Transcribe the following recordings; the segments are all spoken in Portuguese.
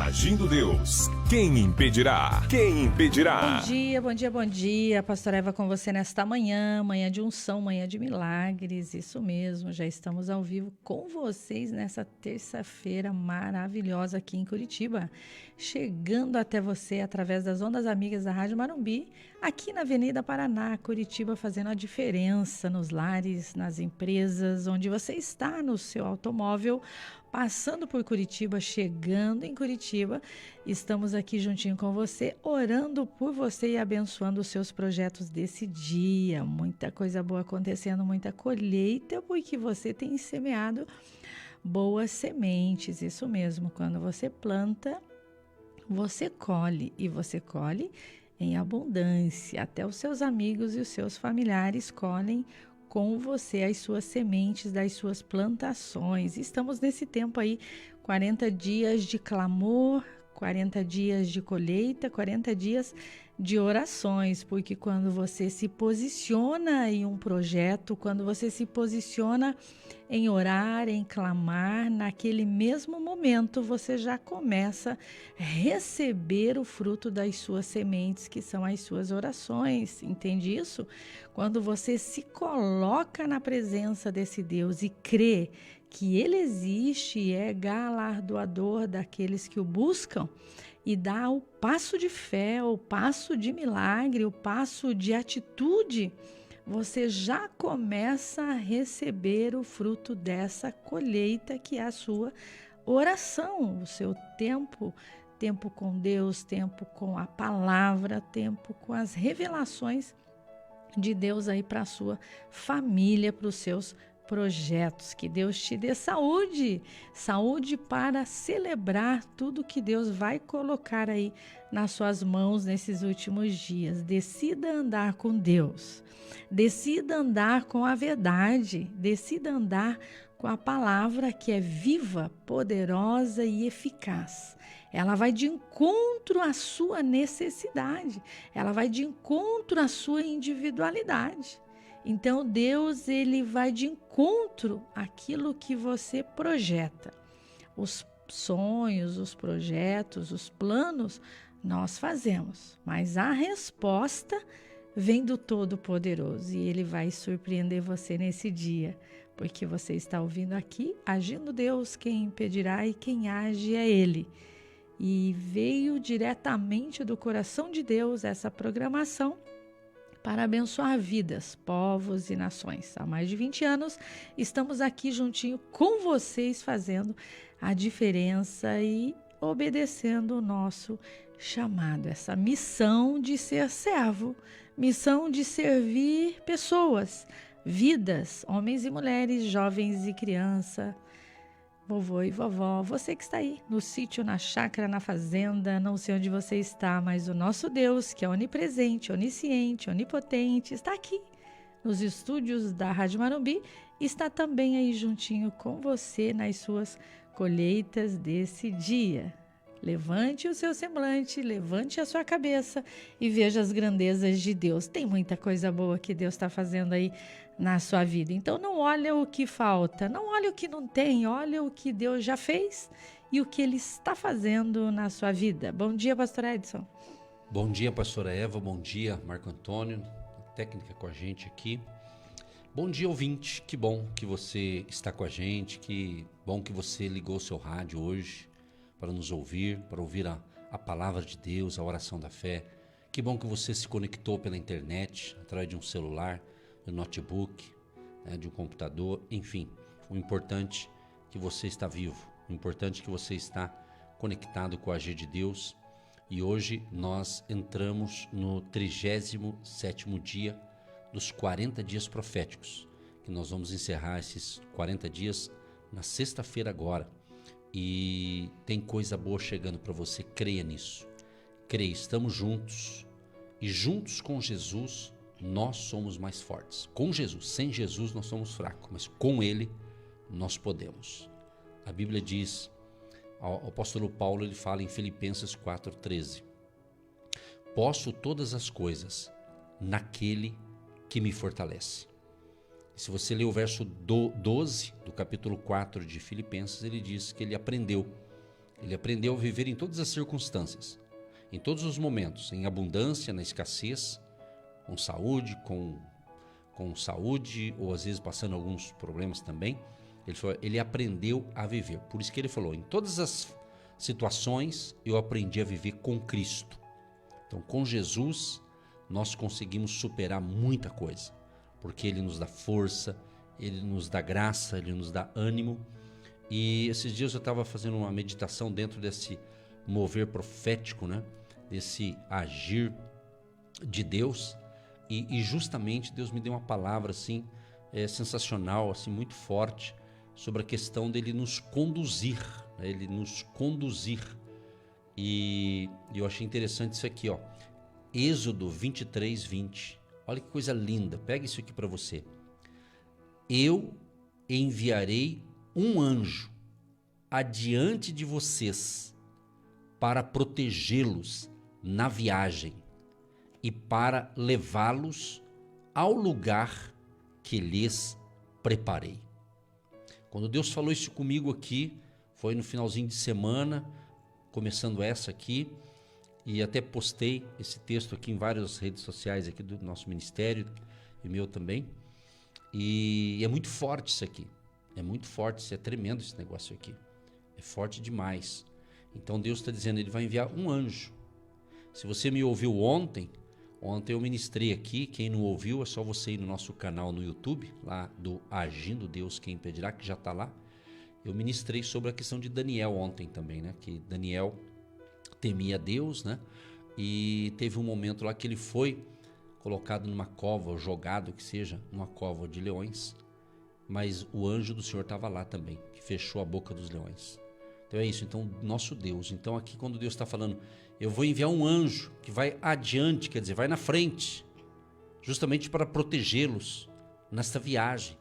Agindo Deus, quem impedirá? Quem impedirá? Bom dia, bom dia, bom dia. Pastora Eva com você nesta manhã, manhã de unção, manhã de milagres. Isso mesmo, já estamos ao vivo com vocês nessa terça-feira maravilhosa aqui em Curitiba. Chegando até você através das ondas amigas da Rádio Marumbi, aqui na Avenida Paraná, Curitiba, fazendo a diferença nos lares, nas empresas, onde você está no seu automóvel, passando por Curitiba, chegando em Curitiba. Estamos aqui juntinho com você, orando por você e abençoando os seus projetos desse dia. Muita coisa boa acontecendo, muita colheita, porque você tem semeado boas sementes. Isso mesmo, quando você planta, você colhe, e você colhe em abundância. Até os seus amigos e os seus familiares colhem com você as suas sementes das suas plantações. Estamos nesse tempo aí, 40 dias de clamor, 40 dias de colheita, 40 dias de orações, porque quando você se posiciona em um projeto, quando você se posiciona em orar, em clamar, naquele mesmo momento você já começa a receber o fruto das suas sementes, que são as suas orações. Entende isso? Quando você se coloca na presença desse Deus e crê que Ele existe e é galardoador daqueles que o buscam, e dá o passo de fé, o passo de milagre, o passo de atitude, você já começa a receber o fruto dessa colheita que é a sua oração, o seu tempo com Deus, tempo com a palavra, tempo com as revelações de Deus aí para a sua família, para os seus projetos. Que Deus te dê saúde, saúde para celebrar tudo que Deus vai colocar aí nas suas mãos nesses últimos dias. Decida andar com Deus, decida andar com a verdade, decida andar com a palavra que é viva, poderosa e eficaz. Ela vai de encontro à sua necessidade, ela vai de encontro à sua individualidade. Então Deus, ele vai de encontro àquilo que você projeta. Os sonhos, os projetos, os planos, nós fazemos, mas a resposta vem do Todo-Poderoso e Ele vai surpreender você nesse dia, porque você está ouvindo aqui, Agindo Deus, quem impedirá, e quem age é Ele. E veio diretamente do coração de Deus essa programação para abençoar vidas, povos e nações. Há mais de 20 anos estamos aqui juntinho com vocês, fazendo a diferença e obedecendo o nosso chamado, essa missão de ser servo, missão de servir pessoas, vidas, homens e mulheres, jovens e crianças, vovô e vovó, você que está aí no sítio, na chácara, na fazenda, não sei onde você está, mas o nosso Deus, que é onipresente, onisciente, onipotente, está aqui nos estúdios da Rádio Marumbi, está também aí juntinho com você nas suas colheitas desse dia. Levante o seu semblante, levante a sua cabeça e veja as grandezas de Deus. Tem muita coisa boa que Deus está fazendo aí na sua vida. Então não olha o que falta, não olha o que não tem, olha o que Deus já fez e o que Ele está fazendo na sua vida. Bom dia, pastor Edson. Bom dia, pastora Eva, bom dia, Marco Antônio, técnica com a gente aqui. Bom dia, ouvinte, que bom que você está com a gente, que bom que você ligou o seu rádio hoje para nos ouvir, para ouvir a palavra de Deus, a oração da fé. Que bom que você se conectou pela internet, através de um celular, de um notebook, de um computador, enfim. O importante é que você está vivo, o importante é que você está conectado com a agir de Deus. E hoje nós entramos no 37º dia dos 40 dias proféticos, que nós vamos encerrar esses 40 dias na sexta-feira agora. E tem coisa boa chegando para você, creia nisso. Creia, estamos juntos e juntos com Jesus nós somos mais fortes. Com Jesus, sem Jesus nós somos fracos, mas com Ele nós podemos. A Bíblia diz, o apóstolo Paulo ele fala em Filipenses 4,13: posso todas as coisas naquele que me fortalece. E se você ler o verso 12 do capítulo 4 de Filipenses, ele diz que ele aprendeu Ele aprendeu a viver em todas as circunstâncias, em todos os momentos, em abundância, na escassez, com saúde, ou às vezes passando alguns problemas também. Ele aprendeu a viver. Por isso que ele falou, em todas as situações eu aprendi a viver com Cristo. Então, com Jesus, nós conseguimos superar muita coisa, porque Ele nos dá força, Ele nos dá graça, Ele nos dá ânimo. E esses dias eu estava fazendo uma meditação dentro desse mover profético, né? Desse agir de Deus, e justamente Deus me deu uma palavra assim, sensacional, assim, muito forte, sobre a questão dele nos conduzir, né? Ele nos conduzir. E eu achei interessante isso aqui, ó. Êxodo 23, 20. Olha que coisa linda. Pega isso aqui para você. Eu enviarei um anjo adiante de vocês para protegê-los na viagem e para levá-los ao lugar que lhes preparei. Quando Deus falou isso comigo aqui, foi no finalzinho de semana, começando essa aqui, e até postei esse texto aqui em várias redes sociais aqui do nosso ministério e meu também. E é muito forte isso aqui. É muito forte, isso é tremendo esse negócio aqui. É forte demais. Então Deus está dizendo, Ele vai enviar um anjo. Se você me ouviu ontem eu ministrei aqui, quem não ouviu é só você ir no nosso canal no YouTube, lá do Agindo Deus Quem Impedirá, que já está lá. Eu ministrei sobre a questão de Daniel ontem também, né? Que Daniel temia Deus, né? E teve um momento lá que ele foi colocado numa cova, ou jogado, que seja, numa cova de leões, mas o anjo do Senhor estava lá também, que fechou a boca dos leões. Então é isso, então nosso Deus. Então aqui quando Deus está falando, eu vou enviar um anjo que vai adiante, quer dizer, vai na frente, justamente para protegê-los nesta viagem.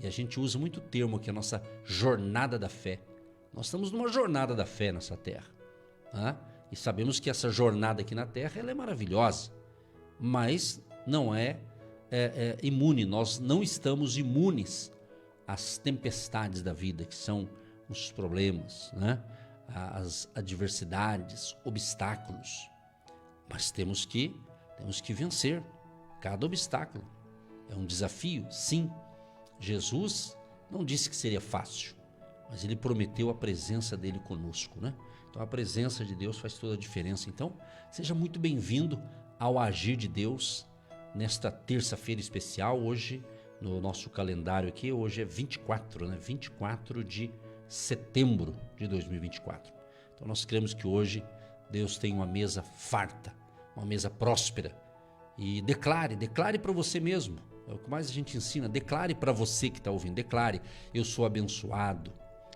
E a gente usa muito o termo aqui, a nossa jornada da fé. Nós estamos numa jornada da fé nessa terra, né? E sabemos que essa jornada aqui na terra ela é maravilhosa, mas não é imune. Nós não estamos imunes às tempestades da vida, que são os problemas, né? As adversidades, obstáculos. Mas temos que vencer cada obstáculo. É um desafio, sim. Jesus não disse que seria fácil, mas Ele prometeu a presença dEle conosco, né? Então a presença de Deus faz toda a diferença. Então seja muito bem-vindo ao Agir de Deus nesta terça-feira especial. Hoje, no nosso calendário aqui, hoje é 24, né? 24 de setembro de 2024. Então nós cremos que hoje Deus tem uma mesa farta, uma mesa próspera. E declare para você mesmo. É o que mais a gente ensina. Declare para você que está ouvindo. Declare, eu sou abençoado,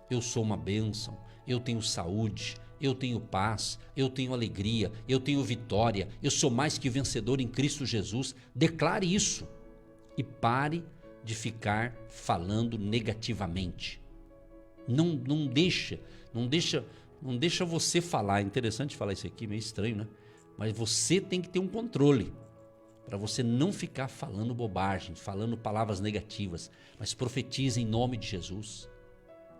eu sou uma bênção, eu tenho saúde, eu tenho paz, eu tenho alegria, eu tenho vitória, eu sou mais que vencedor em Cristo Jesus. Declare isso e pare de ficar falando negativamente. Não deixa você falar. É interessante falar isso aqui, meio estranho, né? Mas você tem que ter um controle para você não ficar falando bobagem, falando palavras negativas, mas profetize em nome de Jesus.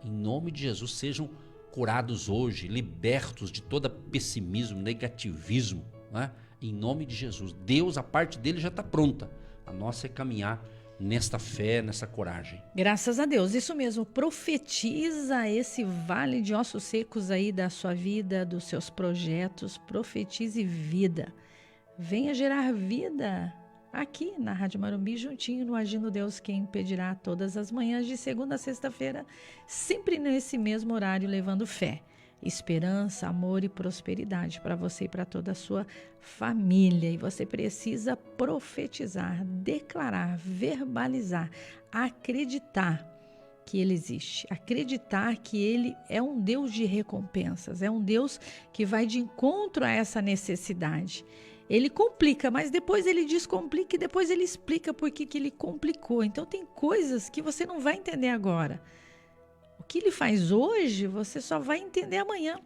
Em nome de Jesus, sejam curados hoje, libertos de todo pessimismo, negativismo, né? Em nome de Jesus. Deus, a parte dele já está pronta. A nossa é caminhar nesta fé, nessa coragem. Graças a Deus, isso mesmo. Profetiza esse vale de ossos secos aí da sua vida, dos seus projetos. Profetize vida. Venha gerar vida aqui na Rádio Marumbi, juntinho no Agindo Deus Quem Impedirá, todas as manhãs de segunda a sexta-feira, sempre nesse mesmo horário, levando fé, esperança, amor e prosperidade para você e para toda a sua família. E você precisa profetizar, declarar, verbalizar, acreditar que Ele existe, acreditar que Ele é um Deus de recompensas, é um Deus que vai de encontro a essa necessidade. Ele complica, mas depois ele descomplica e depois ele explica por que ele complicou. Então tem coisas que você não vai entender agora. O que ele faz hoje, você só vai entender amanhã.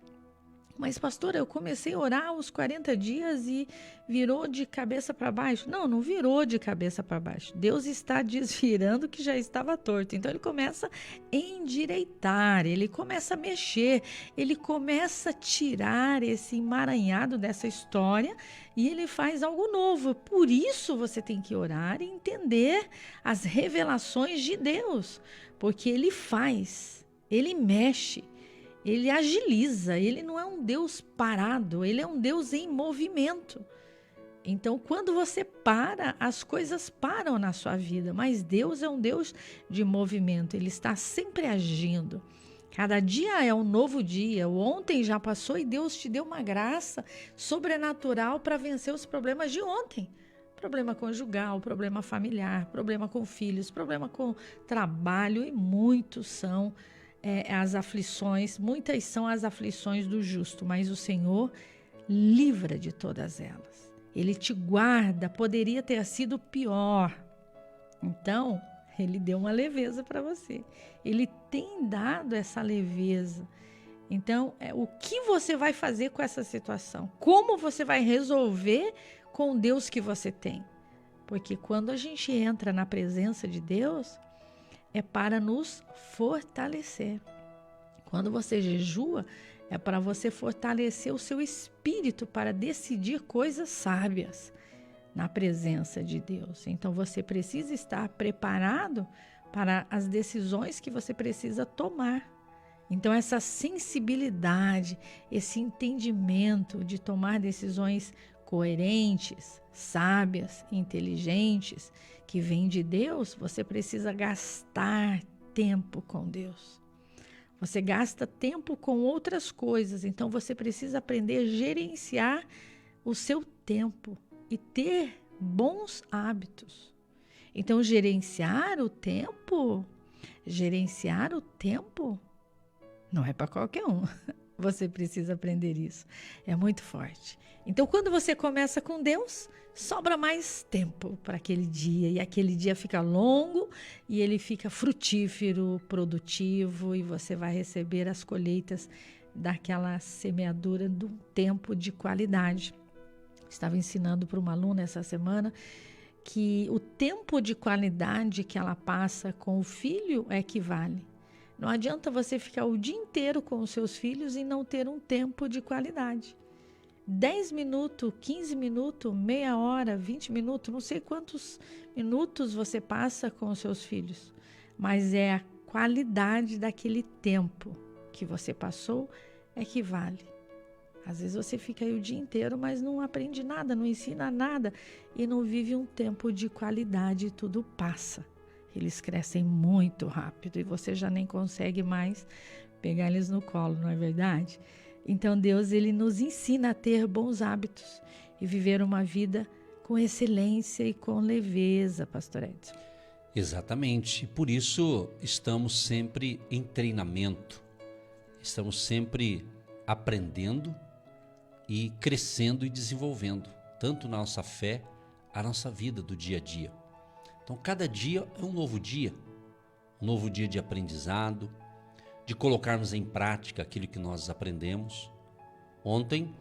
Mas, pastora, eu comecei a orar os 40 dias e virou de cabeça para baixo. Não, não virou de cabeça para baixo. Deus está desvirando o que já estava torto. Então, ele começa a endireitar, ele começa a mexer, ele começa a tirar esse emaranhado dessa história e ele faz algo novo. Por isso, você tem que orar e entender as revelações de Deus, porque ele faz, ele mexe. Ele agiliza, ele não é um Deus parado, ele é um Deus em movimento. Então, quando você para, as coisas param na sua vida, mas Deus é um Deus de movimento, ele está sempre agindo. Cada dia é um novo dia, o ontem já passou e Deus te deu uma graça sobrenatural para vencer os problemas de ontem. Problema conjugal, problema familiar, problema com filhos, problema com trabalho e muitos são as aflições, muitas são as aflições do justo, mas o Senhor livra de todas elas. Ele te guarda, poderia ter sido pior. Então, ele deu uma leveza para você. Ele tem dado essa leveza. Então, o que você vai fazer com essa situação? Como você vai resolver com o Deus que você tem? Porque quando a gente entra na presença de Deus, é para nos fortalecer. Quando você jejua, é para você fortalecer o seu espírito para decidir coisas sábias na presença de Deus. Então, você precisa estar preparado para as decisões que você precisa tomar. Então, essa sensibilidade, esse entendimento de tomar decisões coerentes, sábias, inteligentes, que vem de Deus, você precisa gastar tempo com Deus. Você gasta tempo com outras coisas, então você precisa aprender a gerenciar o seu tempo e ter bons hábitos. Então, gerenciar o tempo não é para qualquer um. Você precisa aprender isso. É muito forte. Então, quando você começa com Deus, sobra mais tempo para aquele dia. E aquele dia fica longo e ele fica frutífero, produtivo. E você vai receber as colheitas daquela semeadura de um tempo de qualidade. Estava ensinando para uma aluna essa semana que o tempo de qualidade que ela passa com o filho é que vale. Não adianta você ficar o dia inteiro com os seus filhos e não ter um tempo de qualidade. 10 minutos, 15 minutos, meia hora, 20 minutos, não sei quantos minutos você passa com os seus filhos, mas é a qualidade daquele tempo que você passou é que vale. Às vezes você fica aí o dia inteiro, mas não aprende nada, não ensina nada e não vive um tempo de qualidade e tudo passa. Eles crescem muito rápido e você já nem consegue mais pegar eles no colo, não é verdade? Então Deus, ele nos ensina a ter bons hábitos e viver uma vida com excelência e com leveza, Pastor Edson. Exatamente. Por isso estamos sempre em treinamento. Estamos sempre aprendendo e crescendo e desenvolvendo, tanto na nossa fé, a nossa vida do dia a dia. Então, cada dia é um novo dia de aprendizado, de colocarmos em prática aquilo que nós aprendemos. Ontem,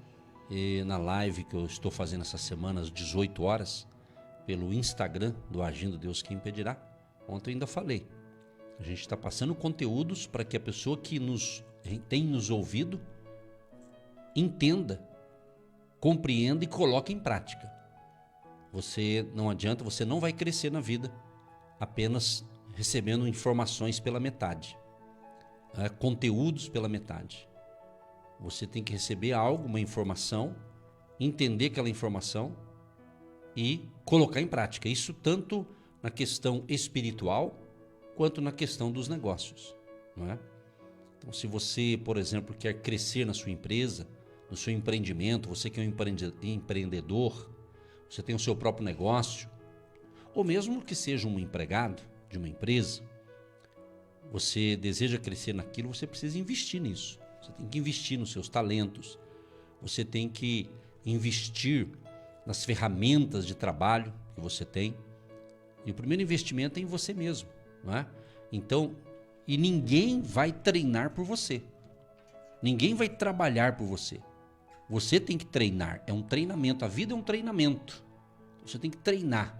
na live que eu estou fazendo essa semana, às 18 horas, pelo Instagram do Agindo Deus Quem Impedirá, ontem eu ainda falei. A gente está passando conteúdos para que a pessoa que tem nos ouvido entenda, compreenda e coloque em prática. Não adianta, você não vai crescer na vida apenas recebendo informações pela metade, conteúdos pela metade. Você tem que receber algo, uma informação, entender aquela informação e colocar em prática. Isso tanto na questão espiritual quanto na questão dos negócios, não é? Então, se você, por exemplo, quer crescer na sua empresa, no seu empreendimento, você que é um empreendedor, você tem o seu próprio negócio, ou mesmo que seja um empregado de uma empresa, você deseja crescer naquilo, você precisa investir nisso. Você tem que investir nos seus talentos, você tem que investir nas ferramentas de trabalho que você tem. E o primeiro investimento é em você mesmo, não é? Então, e ninguém vai treinar por você. Ninguém vai trabalhar por você. Você tem que treinar. É um treinamento. A vida é um treinamento. Você tem que treinar.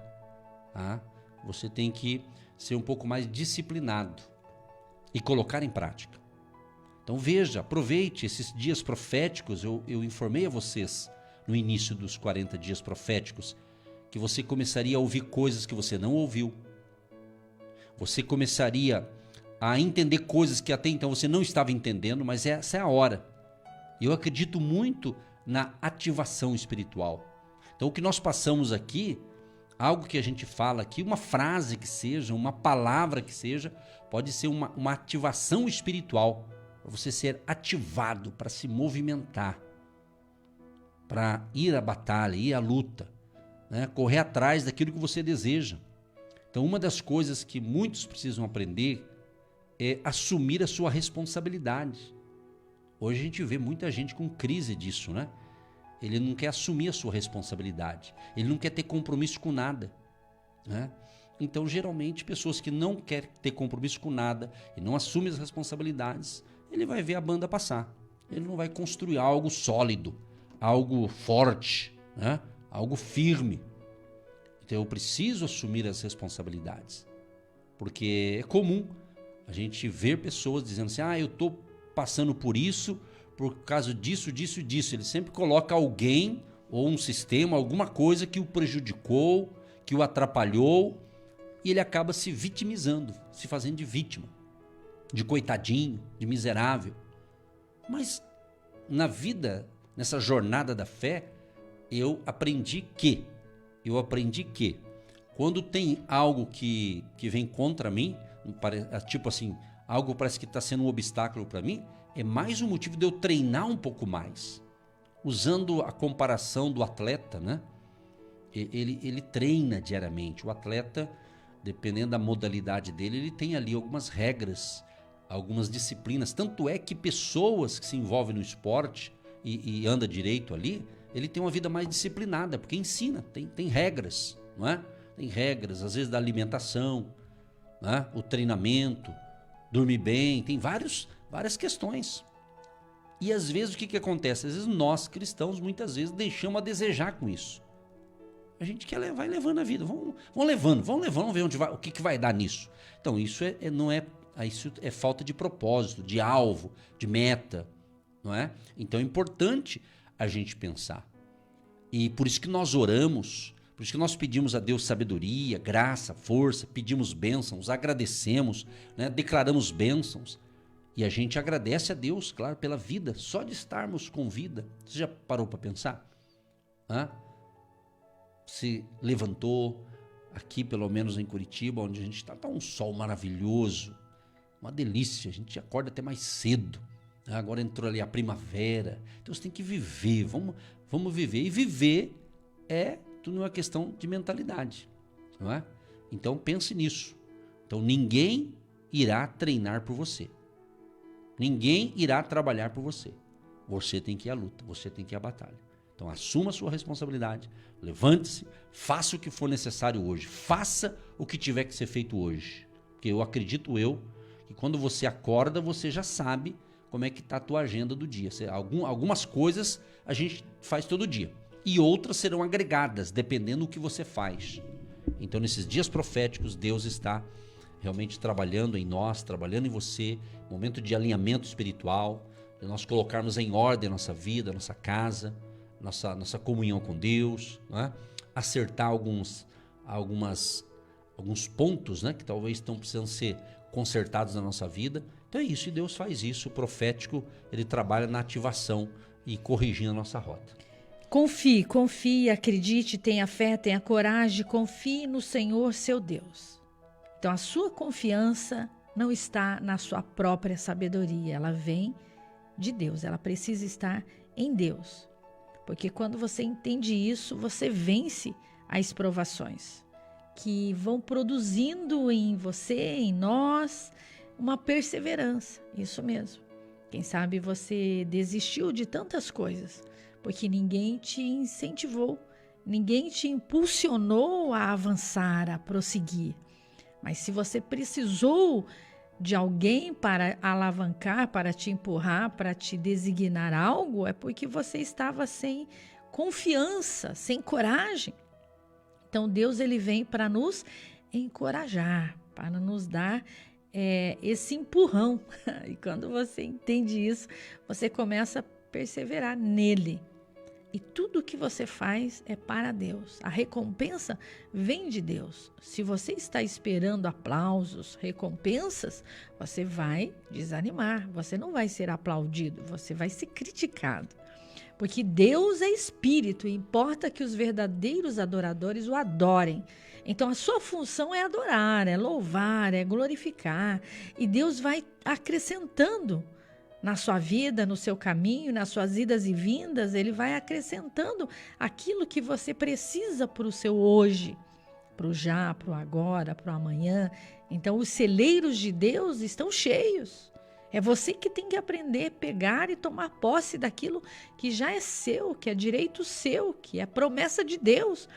Tá? Você tem que ser um pouco mais disciplinado e colocar em prática. Então veja, aproveite esses dias proféticos. Eu informei a vocês no início dos 40 dias proféticos que você começaria a ouvir coisas que você não ouviu. Você começaria a entender coisas que até então você não estava entendendo, mas essa é a hora. Eu acredito muito na ativação espiritual. Então o que nós passamos aqui, algo que a gente fala aqui, uma frase que seja, uma palavra que seja, pode ser uma ativação espiritual, para você ser ativado, para se movimentar, para ir à batalha, ir à luta, né? Correr atrás daquilo que você deseja. Então uma das coisas que muitos precisam aprender é assumir a sua responsabilidade. Hoje a gente vê muita gente com crise disso, né? Ele não quer assumir a sua responsabilidade. Ele não quer ter compromisso com nada, né? Então, geralmente, pessoas que não querem ter compromisso com nada e não assumem as responsabilidades, ele vai ver a banda passar. Ele não vai construir algo sólido, algo forte, né? Algo firme. Então, eu preciso assumir as responsabilidades. Porque é comum a gente ver pessoas dizendo assim, eu estou passando por isso, por causa disso, disso e disso. Ele sempre coloca alguém ou um sistema, alguma coisa que o prejudicou, que o atrapalhou, e ele acaba se vitimizando, se fazendo de vítima, de coitadinho, de miserável. Mas na vida, nessa jornada da fé, eu aprendi que quando tem algo que vem contra mim, tipo assim, algo parece que está sendo um obstáculo para mim, é mais um motivo de eu treinar um pouco mais. Usando a comparação do atleta, né? Ele treina diariamente. O atleta, dependendo da modalidade dele, ele tem ali algumas regras, algumas disciplinas. Tanto é que pessoas que se envolvem no esporte e anda direito ali, ele tem uma vida mais disciplinada, porque ensina, tem regras, não é? Tem regras, às vezes da alimentação, né? O treinamento, dormir bem, tem várias questões. E às vezes o que acontece? Às vezes nós cristãos muitas vezes deixamos a desejar com isso. A gente vai levando a vida, vamos levando, vamos ver onde vai, o que vai dar nisso. Então isso isso é falta de propósito, de alvo, de meta, não é? Então é importante a gente pensar. E por isso que nós oramos, por isso que nós pedimos a Deus sabedoria, graça, força, pedimos bênçãos, agradecemos, né? Declaramos bênçãos. E a gente agradece a Deus, claro, pela vida, só de estarmos com vida. Você já parou para pensar? Se levantou, aqui pelo menos em Curitiba, onde a gente está um sol maravilhoso, uma delícia, a gente acorda até mais cedo. Agora entrou ali a primavera, então você tem que viver, vamos viver. E viver tudo uma questão de mentalidade, não é? Então pense nisso. Então ninguém irá treinar por você. Ninguém irá trabalhar por você. Você tem que ir à luta, você tem que ir à batalha. Então assuma a sua responsabilidade, levante-se, faça o que for necessário hoje, faça o que tiver que ser feito hoje. Porque eu acredito que quando você acorda, você já sabe como é que está a tua agenda do dia. Algumas coisas a gente faz todo dia e outras serão agregadas, dependendo do que você faz. Então nesses dias proféticos, Deus está realmente trabalhando em nós, trabalhando em você, momento de alinhamento espiritual, de nós colocarmos em ordem a nossa vida, a nossa casa, nossa comunhão com Deus, né? Acertar alguns pontos, né, que talvez estão precisando ser consertados na nossa vida. Então é isso, e Deus faz isso. O profético, ele trabalha na ativação e corrigindo a nossa rota. Confie, acredite, tenha fé, tenha coragem, confie no Senhor, seu Deus. Então a sua confiança não está na sua própria sabedoria, ela vem de Deus, ela precisa estar em Deus. Porque quando você entende isso, você vence as provações que vão produzindo em você, em nós, uma perseverança. Isso mesmo. Quem sabe você desistiu de tantas coisas, porque ninguém te incentivou, ninguém te impulsionou a avançar, a prosseguir. Mas se você precisou de alguém para alavancar, para te empurrar, para te designar algo, é porque você estava sem confiança, sem coragem. Então Deus ele vem para nos encorajar, para nos dar esse empurrão. E quando você entende isso, você começa a perseverar nele. E tudo que você faz é para Deus. A recompensa vem de Deus. Se você está esperando aplausos, recompensas, você vai desanimar. Você não vai ser aplaudido, você vai ser criticado. Porque Deus é espírito e importa que os verdadeiros adoradores o adorem. Então a sua função é adorar, é louvar, é glorificar. E Deus vai acrescentando na sua vida, no seu caminho, nas suas idas e vindas, ele vai acrescentando aquilo que você precisa para o seu hoje, para o já, para o agora, para o amanhã. Então, os celeiros de Deus estão cheios. É você que tem que aprender a pegar e tomar posse daquilo que já é seu, que é direito seu, que é promessa de Deus.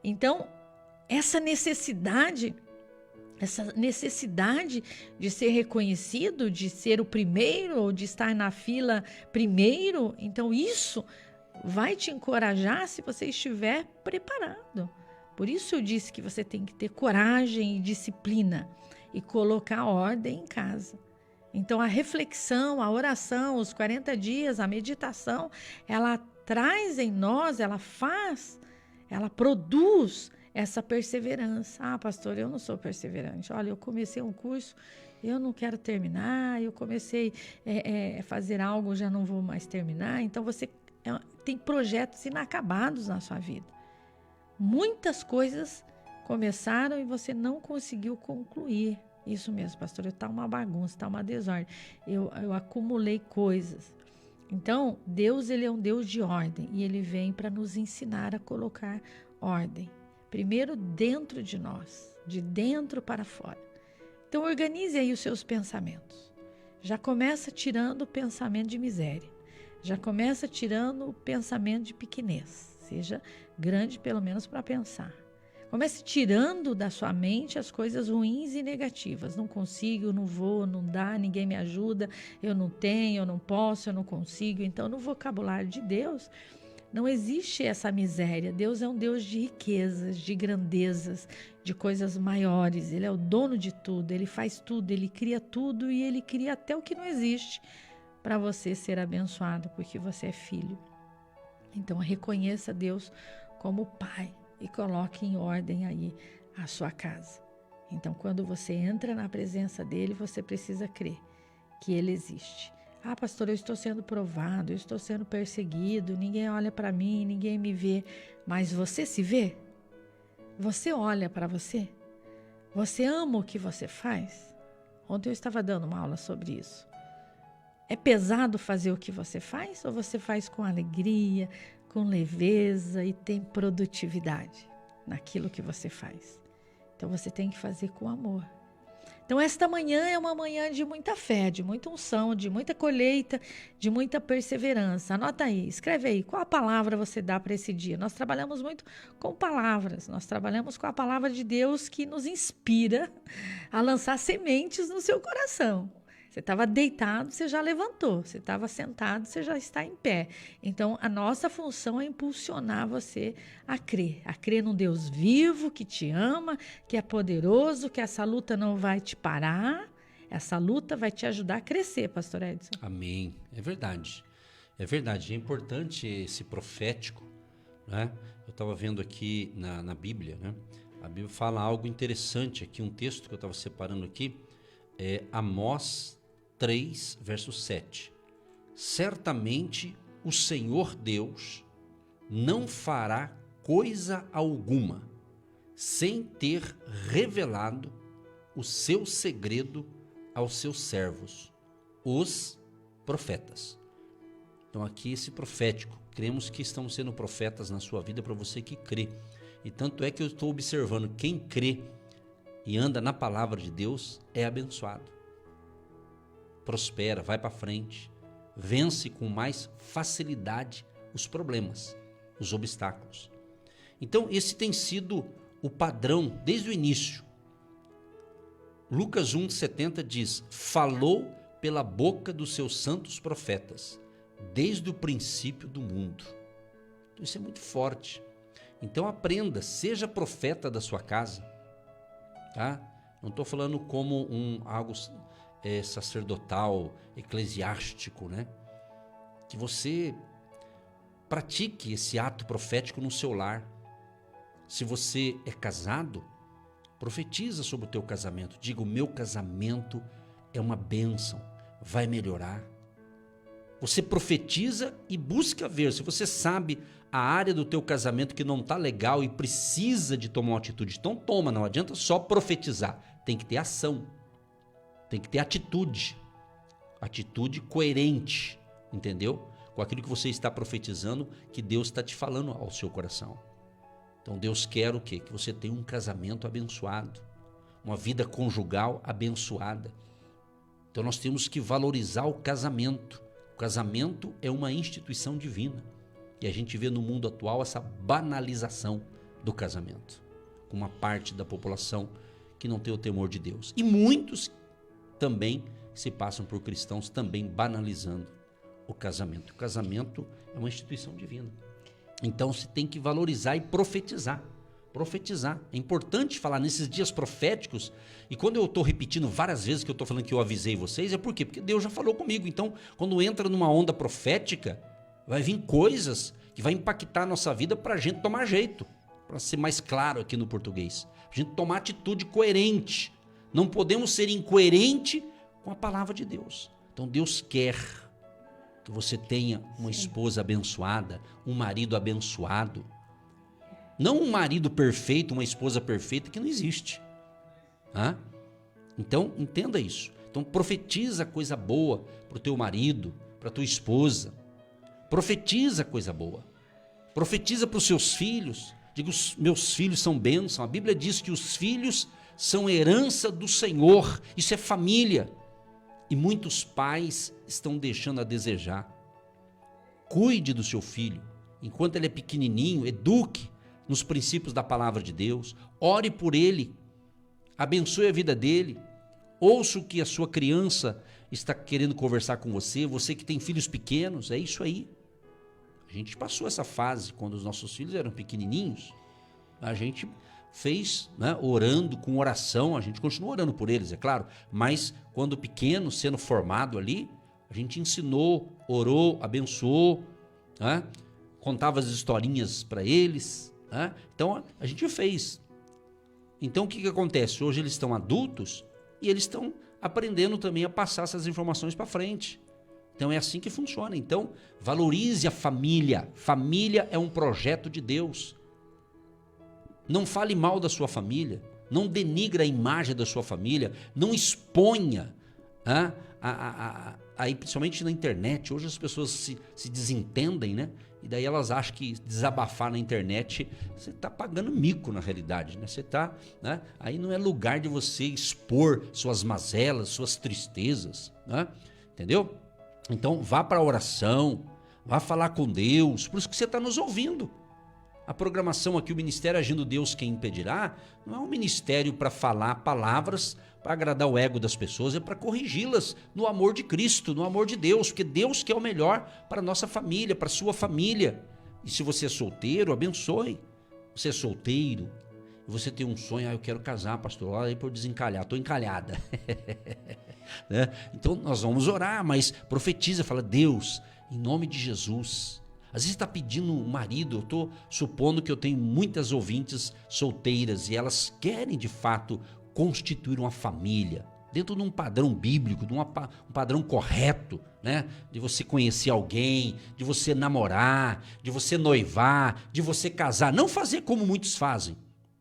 Então, essa necessidade de ser reconhecido, de ser o primeiro, ou de estar na fila primeiro, então isso vai te encorajar se você estiver preparado. Por isso eu disse que você tem que ter coragem e disciplina e colocar ordem em casa. Então a reflexão, a oração, os 40 dias, a meditação, ela traz em nós, ela produz essa perseverança. Ah, pastor, eu não sou perseverante. Olha, eu comecei um curso, eu não quero terminar, eu comecei a fazer algo, já não vou mais terminar. Então, você tem projetos inacabados na sua vida. Muitas coisas começaram e você não conseguiu concluir. Isso mesmo, pastor, está uma bagunça, está uma desordem. Eu acumulei coisas. Então, Deus, ele é um Deus de ordem e ele vem para nos ensinar a colocar ordem. Primeiro dentro de nós, de dentro para fora. Então organize aí os seus pensamentos. Já começa tirando o pensamento de miséria. Já começa tirando o pensamento de pequenez. Seja grande pelo menos para pensar. Comece tirando da sua mente as coisas ruins e negativas. Não consigo, não vou, não dá, ninguém me ajuda, eu não tenho, eu não posso, eu não consigo. Então no vocabulário de Deus não existe essa miséria. Deus é um Deus de riquezas, de grandezas, de coisas maiores. Ele é o dono de tudo, ele faz tudo, ele cria tudo e ele cria até o que não existe para você ser abençoado, porque você é filho. Então reconheça Deus como Pai e coloque em ordem aí a sua casa. Então quando você entra na presença dele, você precisa crer que ele existe. Ah, pastor, eu estou sendo provado, eu estou sendo perseguido, ninguém olha para mim, ninguém me vê. Mas você se vê? Você olha para você? Você ama o que você faz? Ontem eu estava dando uma aula sobre isso. É pesado fazer o que você faz? Ou você faz com alegria, com leveza e tem produtividade naquilo que você faz? Então você tem que fazer com amor. Então esta manhã é uma manhã de muita fé, de muita unção, de muita colheita, de muita perseverança. Anota aí, escreve aí, qual a palavra você dá para esse dia? Nós trabalhamos muito com palavras, nós trabalhamos com a palavra de Deus que nos inspira a lançar sementes no seu coração. Você estava deitado, você já levantou. Você estava sentado, você já está em pé. Então, a nossa função é impulsionar você a crer num Deus vivo, que te ama, que é poderoso, que essa luta não vai te parar. Essa luta vai te ajudar a crescer, pastor Edson. Amém. É verdade. É verdade. É importante esse profético, né? Eu estava vendo aqui na Bíblia, né? A Bíblia fala algo interessante aqui, um texto que eu estava separando aqui, é Amós 3, verso 7. Certamente o Senhor Deus não fará coisa alguma sem ter revelado o seu segredo aos seus servos, os profetas. Então aqui esse profético, cremos que estão sendo profetas na sua vida para você que crê. E tanto é que eu estou observando, quem crê e anda na palavra de Deus é abençoado. Prospera, vai para frente, vence com mais facilidade os problemas, os obstáculos. Então esse tem sido o padrão desde o início. Lucas 1,70 diz: falou pela boca dos seus santos profetas, desde o princípio do mundo. Então isso é muito forte. Então aprenda, seja profeta da sua casa. Tá? Não estou falando como algo sacerdotal, eclesiástico, né? Que você pratique esse ato profético no seu lar. Se você é casado, profetiza sobre o teu casamento. Diga: o meu casamento é uma bênção, vai melhorar. Você profetiza e busca ver. Se você sabe a área do teu casamento que não está legal e precisa de tomar uma atitude, então toma, não adianta só profetizar. Tem que ter ação, tem que ter atitude coerente, entendeu? Com aquilo que você está profetizando, que Deus está te falando ao seu coração. Então Deus quer o quê? Que você tenha um casamento abençoado, uma vida conjugal abençoada. Então nós temos que valorizar o casamento. O casamento é uma instituição divina. E a gente vê no mundo atual essa banalização do casamento, com uma parte da população que não tem o temor de Deus. E muitos também se passam por cristãos também banalizando o casamento. O casamento é uma instituição divina. Então você tem que valorizar e profetizar. Profetizar. É importante falar nesses dias proféticos. E quando eu estou repetindo várias vezes que eu estou falando que eu avisei vocês, é por quê? Porque Deus já falou comigo. Então, quando entra numa onda profética, vai vir coisas que vai impactar a nossa vida para a gente tomar jeito. Para ser mais claro aqui no português. A gente tomar atitude coerente. Não podemos ser incoerente com a palavra de Deus. Então Deus quer que você tenha uma esposa abençoada, um marido abençoado. Não um marido perfeito, uma esposa perfeita, que não existe. Então, entenda isso. Então, profetiza coisa boa para o teu marido, para a tua esposa. Profetiza coisa boa. Profetiza para os seus filhos. Diga: os meus filhos são bênção. A Bíblia diz que os filhos são herança do Senhor. Isso é família. E muitos pais estão deixando a desejar. Cuide do seu filho. Enquanto ele é pequenininho, eduque nos princípios da palavra de Deus. Ore por ele. Abençoe a vida dele. Ouça o que a sua criança está querendo conversar com você. Você que tem filhos pequenos, é isso aí. A gente passou essa fase quando os nossos filhos eram pequenininhos. A gente fez, né, orando, com oração, a gente continua orando por eles, é claro, mas quando pequeno, sendo formado ali, a gente ensinou, orou, abençoou, né, contava as historinhas para eles, né, então a gente fez. Então o que acontece? Hoje eles estão adultos e eles estão aprendendo também a passar essas informações para frente. Então é assim que funciona. Então valorize a família. Família é um projeto de Deus. Não fale mal da sua família, não denigre a imagem da sua família, não exponha, aí principalmente na internet. Hoje as pessoas se desentendem, né? E daí elas acham que desabafar na internet, você está pagando mico na realidade, né? Você está, né? Aí não é lugar de você expor suas mazelas, suas tristezas, né? Entendeu? Então vá para a oração, vá falar com Deus, por isso que você está nos ouvindo. A programação aqui, o Ministério Agindo Deus Quem Impedirá, não é um ministério para falar palavras para agradar o ego das pessoas, é para corrigi-las no amor de Cristo, no amor de Deus, porque Deus quer o melhor para a nossa família, para a sua família. E se você é solteiro, abençoe. Você é solteiro, você tem um sonho: eu quero casar, pastor, olha aí para eu desencalhar, estou encalhada. Né? Então nós vamos orar, mas profetiza, fala: Deus, em nome de Jesus. Às vezes está pedindo um marido. Eu estou supondo que eu tenho muitas ouvintes solteiras e elas querem de fato constituir uma família dentro de um padrão bíblico, de um padrão correto, né? De você conhecer alguém, de você namorar, de você noivar, de você casar. Não fazer como muitos fazem.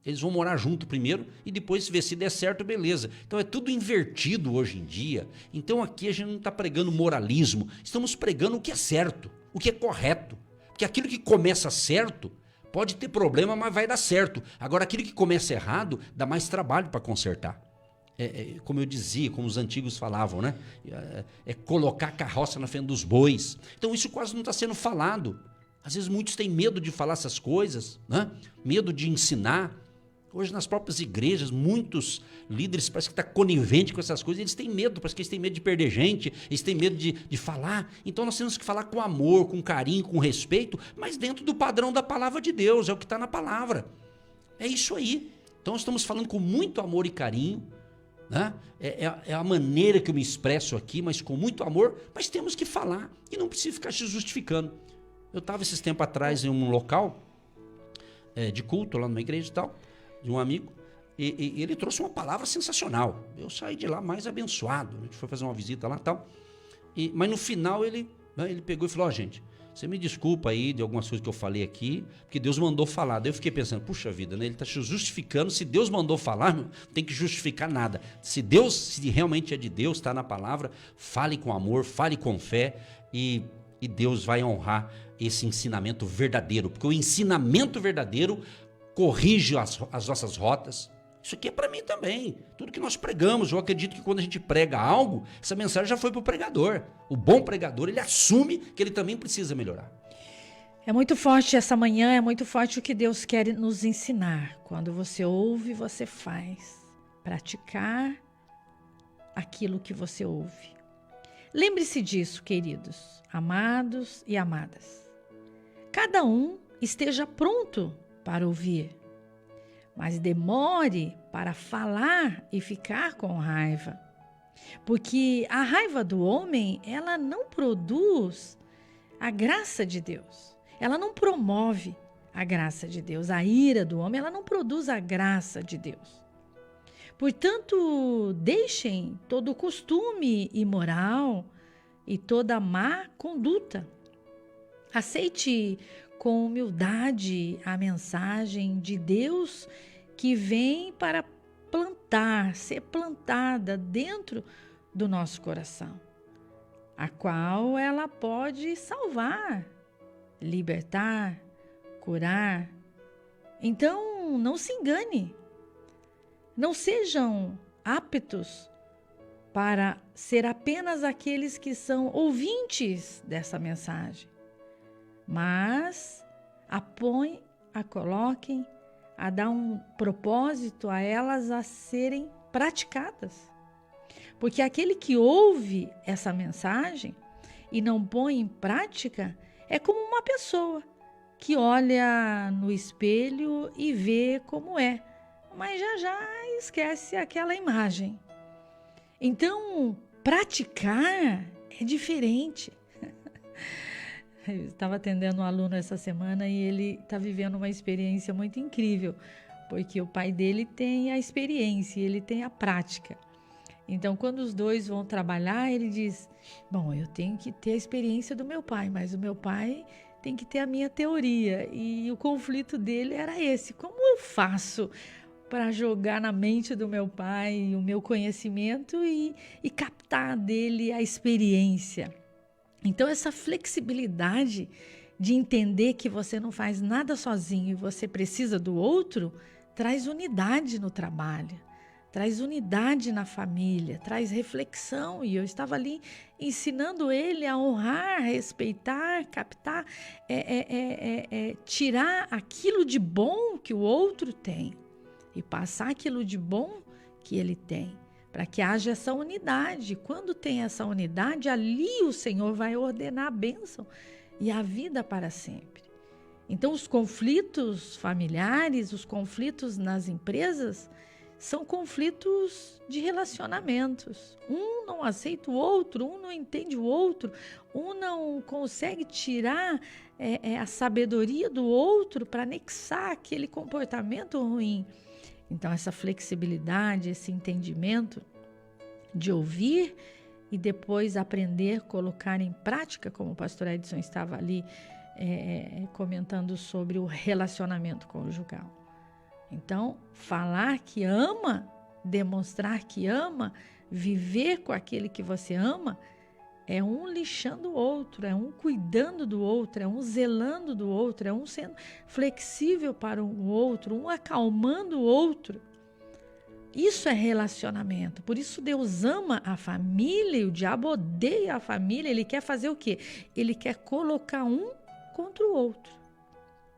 Eles vão morar junto primeiro e depois ver se der certo, beleza. Então é tudo invertido hoje em dia. Então aqui a gente não está pregando moralismo, estamos pregando o que é certo, o que é correto. Porque aquilo que começa certo pode ter problema, mas vai dar certo. Agora aquilo que começa errado dá mais trabalho para consertar. Como eu dizia, como os antigos falavam, né? É colocar a carroça na frente dos bois. Então isso quase não está sendo falado. Às vezes muitos têm medo de falar essas coisas, né? Medo de ensinar. Hoje, nas próprias igrejas, muitos líderes parece que estão coniventes com essas coisas. Eles têm medo, parece que eles têm medo de perder gente, eles têm medo de falar. Então, nós temos que falar com amor, com carinho, com respeito, mas dentro do padrão da palavra de Deus, é o que está na palavra. É isso aí. Então, nós estamos falando com muito amor e carinho, né? É a maneira que eu me expresso aqui, mas com muito amor, mas temos que falar e não precisa ficar se justificando. Eu estava esses tempos atrás em um local de culto, lá numa igreja e tal, de um amigo, e ele trouxe uma palavra sensacional. Eu saí de lá mais abençoado. A gente foi fazer uma visita lá e tal. Mas no final ele pegou e falou: gente, você me desculpa aí de algumas coisas que eu falei aqui, porque Deus mandou falar. Daí eu fiquei pensando, puxa vida, né? Ele está se justificando. Se Deus mandou falar, não tem que justificar nada. Se realmente é de Deus, está na palavra, fale com amor, fale com fé, e Deus vai honrar esse ensinamento verdadeiro, porque o ensinamento verdadeiro corrige as nossas rotas. Isso aqui é para mim também. Tudo que nós pregamos, eu acredito que quando a gente prega algo, essa mensagem já foi para o pregador. O bom pregador, ele assume que ele também precisa melhorar. É muito forte essa manhã, é muito forte o que Deus quer nos ensinar. Quando você ouve, você faz. Praticar aquilo que você ouve. Lembre-se disso, queridos, amados e amadas. Cada um esteja pronto para ouvir, mas demore para falar e ficar com raiva. Porque a raiva do homem, ela não produz a graça de Deus. Ela não promove a graça de Deus. A ira do homem, ela não produz a graça de Deus. Portanto, deixem todo costume imoral e toda má conduta. Aceite com humildade a mensagem de Deus que vem para ser plantada dentro do nosso coração, a qual ela pode salvar, libertar, curar. Então, não se engane. Não sejam aptos para ser apenas aqueles que são ouvintes dessa mensagem, mas coloquem, a dar um propósito a elas a serem praticadas. Porque aquele que ouve essa mensagem e não põe em prática é como uma pessoa que olha no espelho e vê como é, mas já esquece aquela imagem. Então, praticar é diferente. Eu estava atendendo um aluno essa semana e ele está vivendo uma experiência muito incrível, porque o pai dele tem a experiência e ele tem a prática. Então, quando os dois vão trabalhar, ele diz: bom, eu tenho que ter a experiência do meu pai, mas o meu pai tem que ter a minha teoria. E o conflito dele era esse: como eu faço para jogar na mente do meu pai o meu conhecimento e captar dele a experiência? Então, essa flexibilidade de entender que você não faz nada sozinho e você precisa do outro, traz unidade no trabalho, traz unidade na família, traz reflexão. E eu estava ali ensinando ele a honrar, respeitar, captar, tirar aquilo de bom que o outro tem e passar aquilo de bom que ele tem, para que haja essa unidade. Quando tem essa unidade, ali o Senhor vai ordenar a bênção e a vida para sempre. Então, os conflitos familiares, os conflitos nas empresas, são conflitos de relacionamentos. Um não aceita o outro, um não entende o outro, um não consegue tirar a sabedoria do outro para anexar aquele comportamento ruim. Então, essa flexibilidade, esse entendimento de ouvir e depois aprender, colocar em prática, como o pastor Edson estava ali comentando sobre o relacionamento conjugal. Então, falar que ama, demonstrar que ama, viver com aquele que você ama, é um lixando o outro, é um cuidando do outro, é um zelando do outro, é um sendo flexível para o outro, um acalmando o outro. Isso é relacionamento. Por isso Deus ama a família e o diabo odeia a família. Ele quer fazer o quê? Ele quer colocar um contra o outro,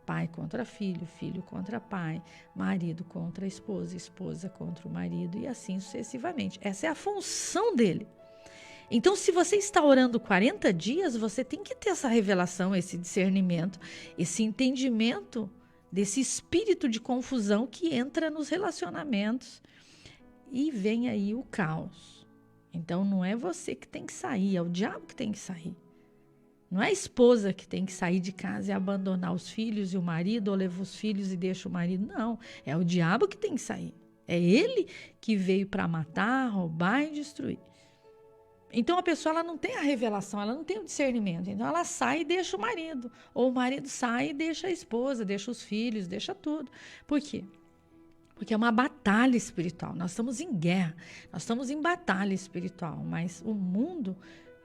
pai contra filho, filho contra pai, marido contra esposa, esposa contra o marido e assim sucessivamente. Essa é a função dele. Então, se você está orando 40 dias, você tem que ter essa revelação, esse discernimento, esse entendimento desse espírito de confusão que entra nos relacionamentos e vem aí o caos. Então, não é você que tem que sair, é o diabo que tem que sair. Não é a esposa que tem que sair de casa e abandonar os filhos e o marido, ou leva os filhos e deixa o marido. Não, é o diabo que tem que sair. É ele que veio para matar, roubar e destruir. Então a pessoa ela não tem a revelação, ela não tem o discernimento. Então ela sai e deixa o marido. Ou o marido sai e deixa a esposa, deixa os filhos, deixa tudo. Por quê? Porque é uma batalha espiritual. Nós estamos em guerra, nós estamos em batalha espiritual. Mas o mundo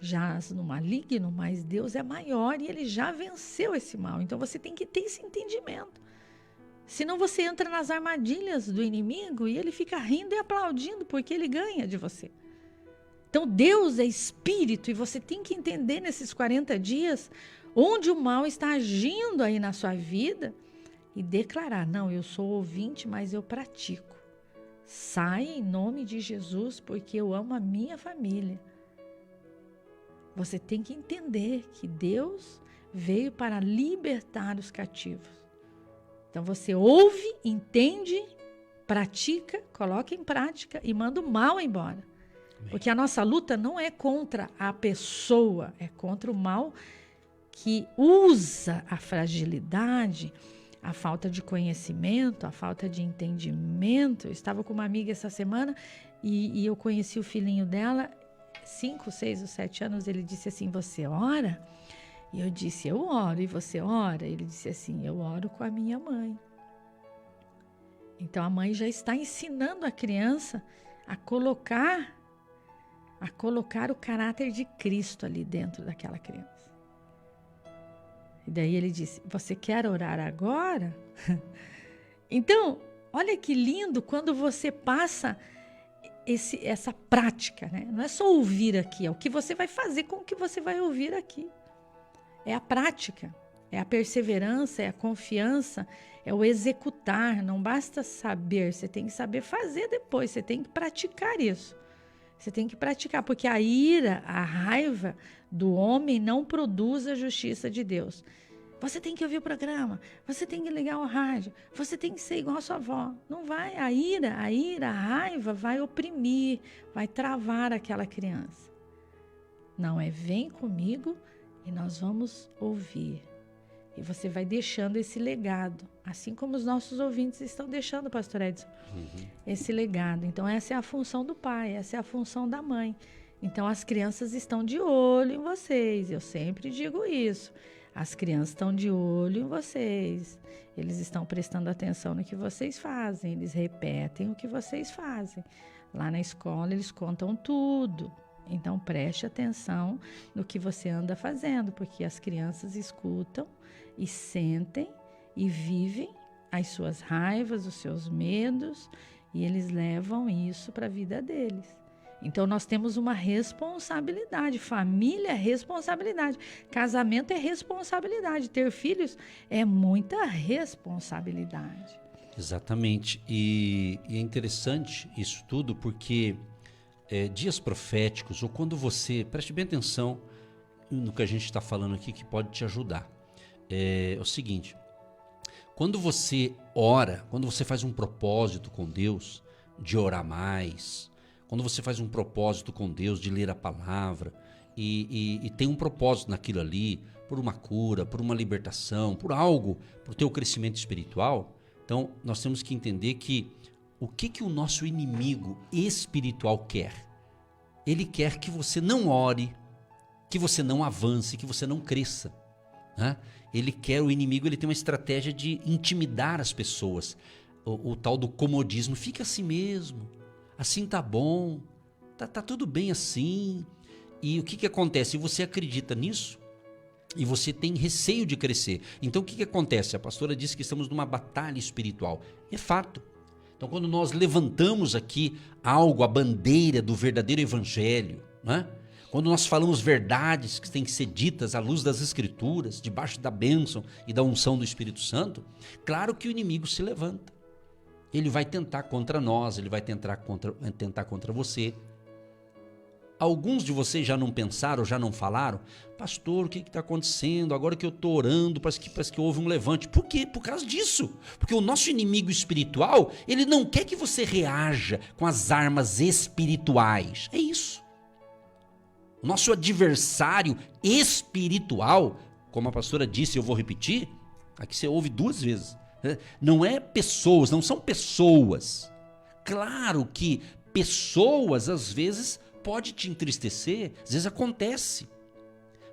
jaz no maligno, mas Deus é maior e ele já venceu esse mal. Então você tem que ter esse entendimento. Senão você entra nas armadilhas do inimigo e ele fica rindo e aplaudindo porque ele ganha de você. Então Deus é espírito e você tem que entender nesses 40 dias onde o mal está agindo aí na sua vida e declarar, não, eu sou ouvinte, mas eu pratico. Sai em nome de Jesus porque eu amo a minha família. Você tem que entender que Deus veio para libertar os cativos. Então você ouve, entende, pratica, coloca em prática e manda o mal embora. Porque a nossa luta não é contra a pessoa, é contra o mal que usa a fragilidade, a falta de conhecimento, a falta de entendimento. Eu estava com uma amiga essa semana e eu conheci o filhinho dela, 5, 6 ou 7 anos, ele disse assim, você ora? E eu disse, eu oro, e você ora? Ele disse assim, eu oro com a minha mãe. Então a mãe já está ensinando a criança a colocar o caráter de Cristo ali dentro daquela criança. E daí ele disse, você quer orar agora? Então, olha que lindo quando você passa essa prática, né? Não é só ouvir aqui, é o que você vai fazer com o que você vai ouvir aqui. É a prática, é a perseverança, é a confiança, é o executar. Não basta saber, você tem que saber fazer depois, você tem que praticar isso. Você tem que praticar, porque a ira, a raiva do homem não produz a justiça de Deus. Você tem que ouvir o programa, você tem que ligar o rádio, você tem que ser igual a sua avó. Não vai, a ira, a raiva vai oprimir, vai travar aquela criança. Não, vem comigo e nós vamos ouvir. E você vai deixando esse legado, assim como os nossos ouvintes estão deixando, pastor Edson, esse legado. Então essa é a função do pai, essa é a função da mãe. Então as crianças estão de olho em vocês, eu sempre digo isso. As crianças estão de olho em vocês, eles estão prestando atenção no que vocês fazem, eles repetem o que vocês fazem. Lá na escola eles contam tudo. Então preste atenção no que você anda fazendo, porque as crianças escutam e sentem e vivem as suas raivas, os seus medos, e eles levam isso para a vida deles. Então nós temos uma responsabilidade, família é responsabilidade, casamento é responsabilidade, ter filhos é muita responsabilidade. Exatamente, e é interessante isso tudo porque dias proféticos, ou quando você, preste bem atenção no que a gente está falando aqui que pode te ajudar. É o seguinte, quando você ora, quando você faz um propósito com Deus de orar mais, quando você faz um propósito com Deus de ler a palavra e tem um propósito naquilo ali, por uma cura, por uma libertação, por algo, por o teu crescimento espiritual, então nós temos que entender que o que o nosso inimigo espiritual quer? Ele quer que você não ore, que você não avance, que você não cresça, né? O inimigo ele tem uma estratégia de intimidar as pessoas, o tal do comodismo, fica assim mesmo, assim tá bom, tá tudo bem assim. E o que acontece? Você acredita nisso e você tem receio de crescer. Então o que acontece? A pastora disse que estamos numa batalha espiritual, é fato. Então quando nós levantamos aqui algo, a bandeira do verdadeiro evangelho, né? quando nós falamos verdades que têm que ser ditas à luz das Escrituras, debaixo da bênção e da unção do Espírito Santo, claro que o inimigo se levanta. Ele vai tentar contra nós, ele vai tentar contra você. Alguns de vocês já não pensaram, já não falaram, pastor, o que está acontecendo? Agora que eu estou orando, parece que houve um levante. Por quê? Por causa disso. Porque o nosso inimigo espiritual, ele não quer que você reaja com as armas espirituais. É isso. O nosso adversário espiritual, como a pastora disse, eu vou repetir, aqui você ouve 2 vezes, não é pessoas, não são pessoas. Claro que pessoas, às vezes, pode te entristecer, às vezes acontece.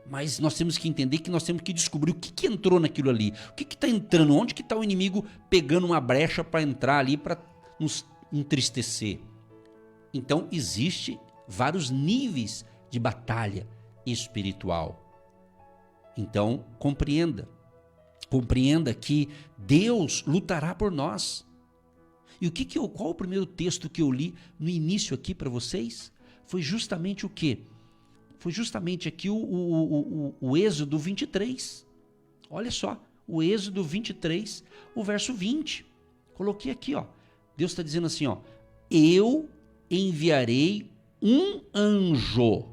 Mas nós temos que entender que nós temos que descobrir o que entrou naquilo ali. O que está entrando, onde que está o inimigo pegando uma brecha para entrar ali, para nos entristecer. Então, existe vários níveis de batalha espiritual. Então, compreenda que Deus lutará por nós. E qual o primeiro texto que eu li no início aqui para vocês? Foi justamente o quê? Foi justamente aqui o Êxodo 23. Olha só, o Êxodo 23, o verso 20. Coloquei aqui, ó. Deus está dizendo assim, ó: eu enviarei um anjo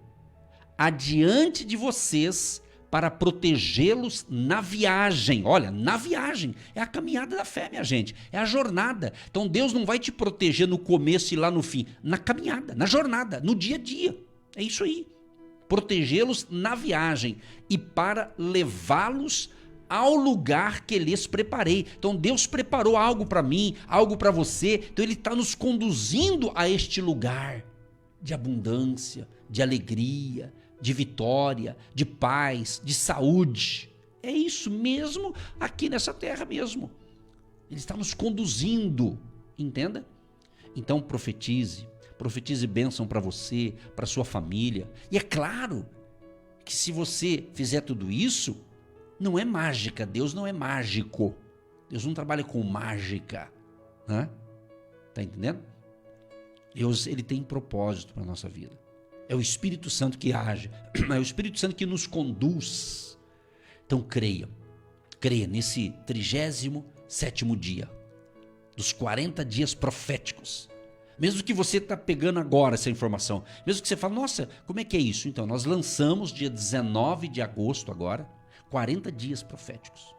adiante de vocês para protegê-los na viagem. Olha, na viagem. É a caminhada da fé, minha gente. É a jornada. Então Deus não vai te proteger no começo e lá no fim. Na caminhada, na jornada, no dia a dia. É isso aí. Protegê-los na viagem e para levá-los ao lugar que lhes preparei. Então Deus preparou algo para mim, algo para você. Então Ele está nos conduzindo a este lugar de abundância, de alegria, de vitória, de paz, de saúde. É isso mesmo aqui nessa terra mesmo. Ele está nos conduzindo, entenda? Então profetize bênção para você, para sua família. E é claro que se você fizer tudo isso, não é mágica, Deus não é mágico. Deus não trabalha com mágica, né? Tá entendendo? Deus, ele tem propósito para a nossa vida. É o Espírito Santo que age, é o Espírito Santo que nos conduz. Então creia nesse 37º dia, dos 40 dias proféticos. Mesmo que você está pegando agora essa informação, mesmo que você fale, nossa, como é que é isso? Então, nós lançamos dia 19 de agosto agora, 40 dias proféticos.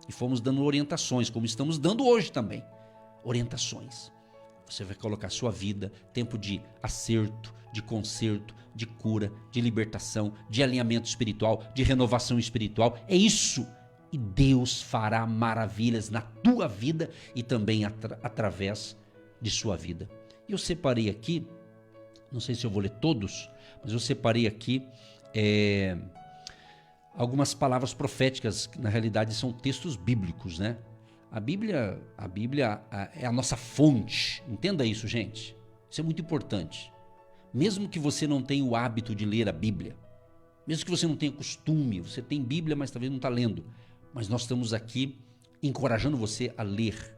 E fomos dando orientações, como estamos dando hoje também. Orientações. Você vai colocar sua vida, tempo de acerto, de conserto, de cura, de libertação, de alinhamento espiritual, de renovação espiritual. É isso. E Deus fará maravilhas na tua vida e também através de sua vida. E eu separei aqui, não sei se eu vou ler todos, mas eu separei aqui algumas palavras proféticas, que na realidade são textos bíblicos, né? A Bíblia é a nossa fonte. Entenda isso, gente. Isso é muito importante. Mesmo que você não tenha o hábito de ler a Bíblia, mesmo que você não tenha costume, você tem Bíblia, mas talvez não está lendo, mas nós estamos aqui encorajando você a ler.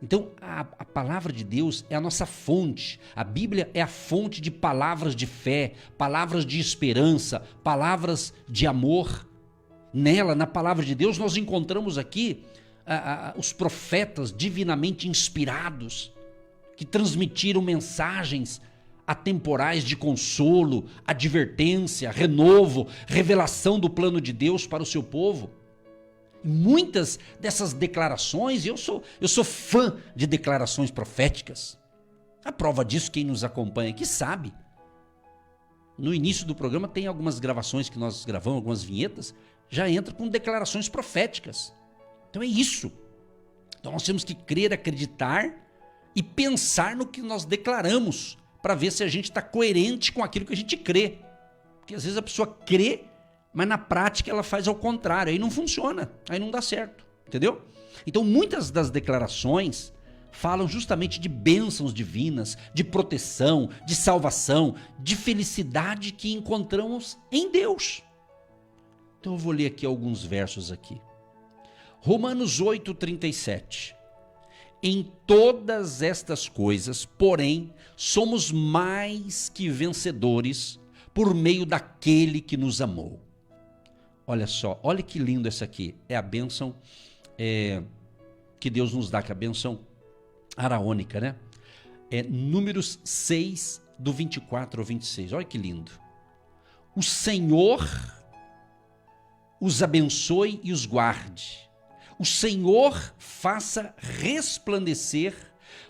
Então, a palavra de Deus é a nossa fonte. A Bíblia é a fonte de palavras de fé, palavras de esperança, palavras de amor. Nela, na palavra de Deus, nós encontramos aqui os profetas divinamente inspirados, que transmitiram mensagens atemporais de consolo, advertência, renovo, revelação do plano de Deus para o seu povo. Muitas dessas declarações, eu sou fã de declarações proféticas. A prova disso, quem nos acompanha aqui sabe. No início do programa tem algumas gravações que nós gravamos, algumas vinhetas, já entra com declarações proféticas. Então é isso. Então nós temos que crer, acreditar e pensar no que nós declaramos, para ver se a gente está coerente com aquilo que a gente crê. Porque às vezes a pessoa crê, mas na prática ela faz ao contrário, aí não funciona, aí não dá certo, entendeu? Então muitas das declarações falam justamente de bênçãos divinas, de proteção, de salvação, de felicidade que encontramos em Deus. Então eu vou ler aqui alguns versos aqui. Romanos 8:37. Em todas estas coisas, porém, somos mais que vencedores por meio daquele que nos amou. Olha só, olha que lindo essa aqui. É a bênção que Deus nos dá, que é a bênção araônica, né? É Números 6, do 24 ao 26. Olha que lindo. O Senhor os abençoe e os guarde. O Senhor faça resplandecer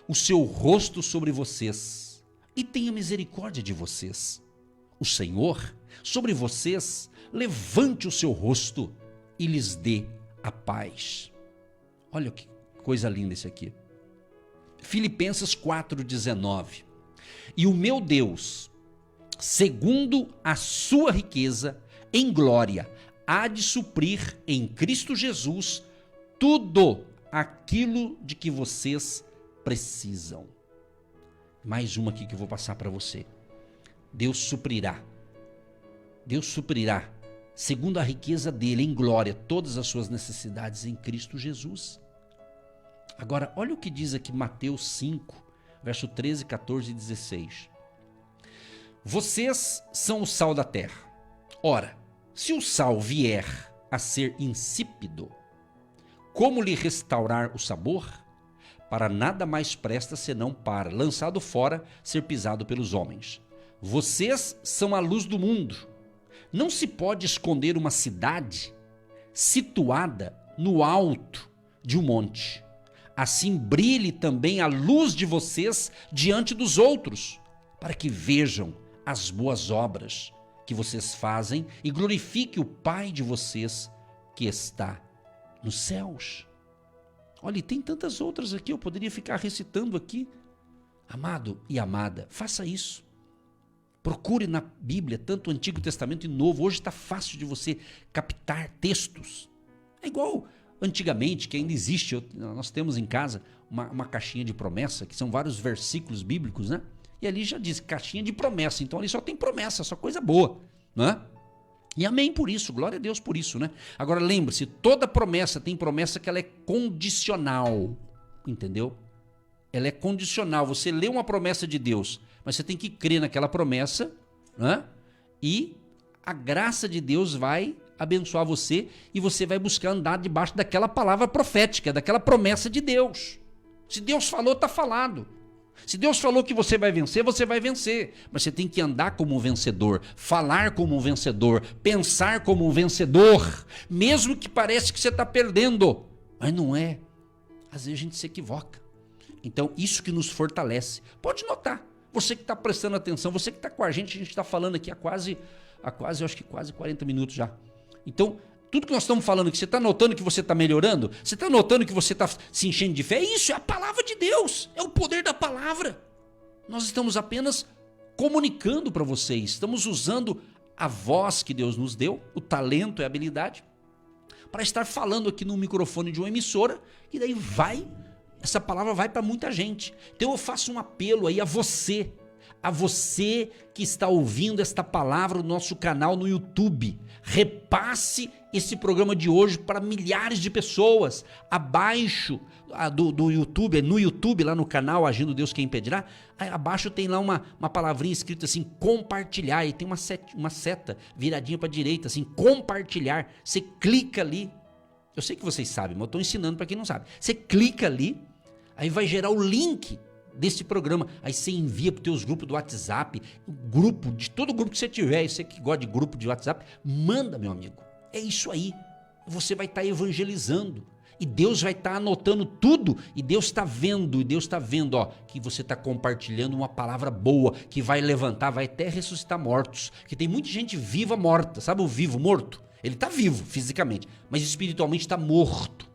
o seu rosto sobre vocês e tenha misericórdia de vocês. O Senhor, sobre vocês, levante o seu rosto e lhes dê a paz. Olha que coisa linda isso aqui. Filipenses 4,19. E o meu Deus, segundo a sua riqueza em glória, há de suprir em Cristo Jesus tudo aquilo de que vocês precisam. Mais uma aqui que eu vou passar para você. Deus suprirá, segundo a riqueza dele em glória, todas as suas necessidades em Cristo Jesus. Agora, olha o que diz aqui Mateus 5, verso 13, 14 e 16. Vocês são o sal da terra. Ora, se o sal vier a ser insípido, como lhe restaurar o sabor? Para nada mais presta senão para, lançado fora, ser pisado pelos homens. Vocês são a luz do mundo. Não se pode esconder uma cidade situada no alto de um monte. Assim brilhe também a luz de vocês diante dos outros, para que vejam as boas obras que vocês fazem e glorifique o Pai de vocês que está nos céus. Olha, e tem tantas outras aqui, eu poderia ficar recitando aqui. Amado e amada, faça isso. Procure na Bíblia, tanto o Antigo Testamento e Novo. Hoje está fácil de você captar textos. É igual antigamente, que ainda existe, nós temos em casa uma caixinha de promessa, que são vários versículos bíblicos, né? E ali já diz, caixinha de promessa, então ali só tem promessa, só coisa boa, né? E amém por isso, glória a Deus por isso, né? Agora lembre-se, toda promessa tem promessa que ela é condicional, entendeu? Ela é condicional, você lê uma promessa de Deus, mas você tem que crer naquela promessa, né? E a graça de Deus vai abençoar você e você vai buscar andar debaixo daquela palavra profética, daquela promessa de Deus. Se Deus falou, está falado. Se Deus falou que você vai vencer, você vai vencer. Mas você tem que andar como um vencedor, falar como um vencedor, pensar como um vencedor, mesmo que pareça que você está perdendo. Mas não é. Às vezes a gente se equivoca. Então, isso que nos fortalece. Pode notar, você que está prestando atenção, você que está com a gente está falando aqui há quase, eu acho que quase 40 minutos já. Então, tudo que nós estamos falando aqui, você está notando que você está melhorando? Você está notando que você está se enchendo de fé? É isso, é a palavra de Deus, é o poder da palavra. Nós estamos apenas comunicando para vocês, estamos usando a voz que Deus nos deu, o talento e a habilidade, para estar falando aqui no microfone de uma emissora, e daí essa palavra vai para muita gente. Então eu faço um apelo aí a você que está ouvindo esta palavra no nosso canal no YouTube. Repasse esse programa de hoje para milhares de pessoas. Abaixo do YouTube, no YouTube, lá no canal Agindo Deus Quem Impedirá, abaixo tem lá uma palavrinha escrita assim, compartilhar, e tem uma seta viradinha para a direita, assim, compartilhar. Você clica ali, eu sei que vocês sabem, mas eu estou ensinando para quem não sabe. Você clica ali, aí vai gerar o link desse programa, aí você envia para os teus grupos do WhatsApp, de todo grupo que você tiver, você que gosta de grupo de WhatsApp, manda, meu amigo, é isso aí, você vai estar evangelizando, e Deus vai estar anotando tudo, e Deus está vendo, ó, que você está compartilhando uma palavra boa, que vai levantar, vai até ressuscitar mortos, que tem muita gente viva morta, sabe o vivo morto? Ele está vivo fisicamente, mas espiritualmente está morto.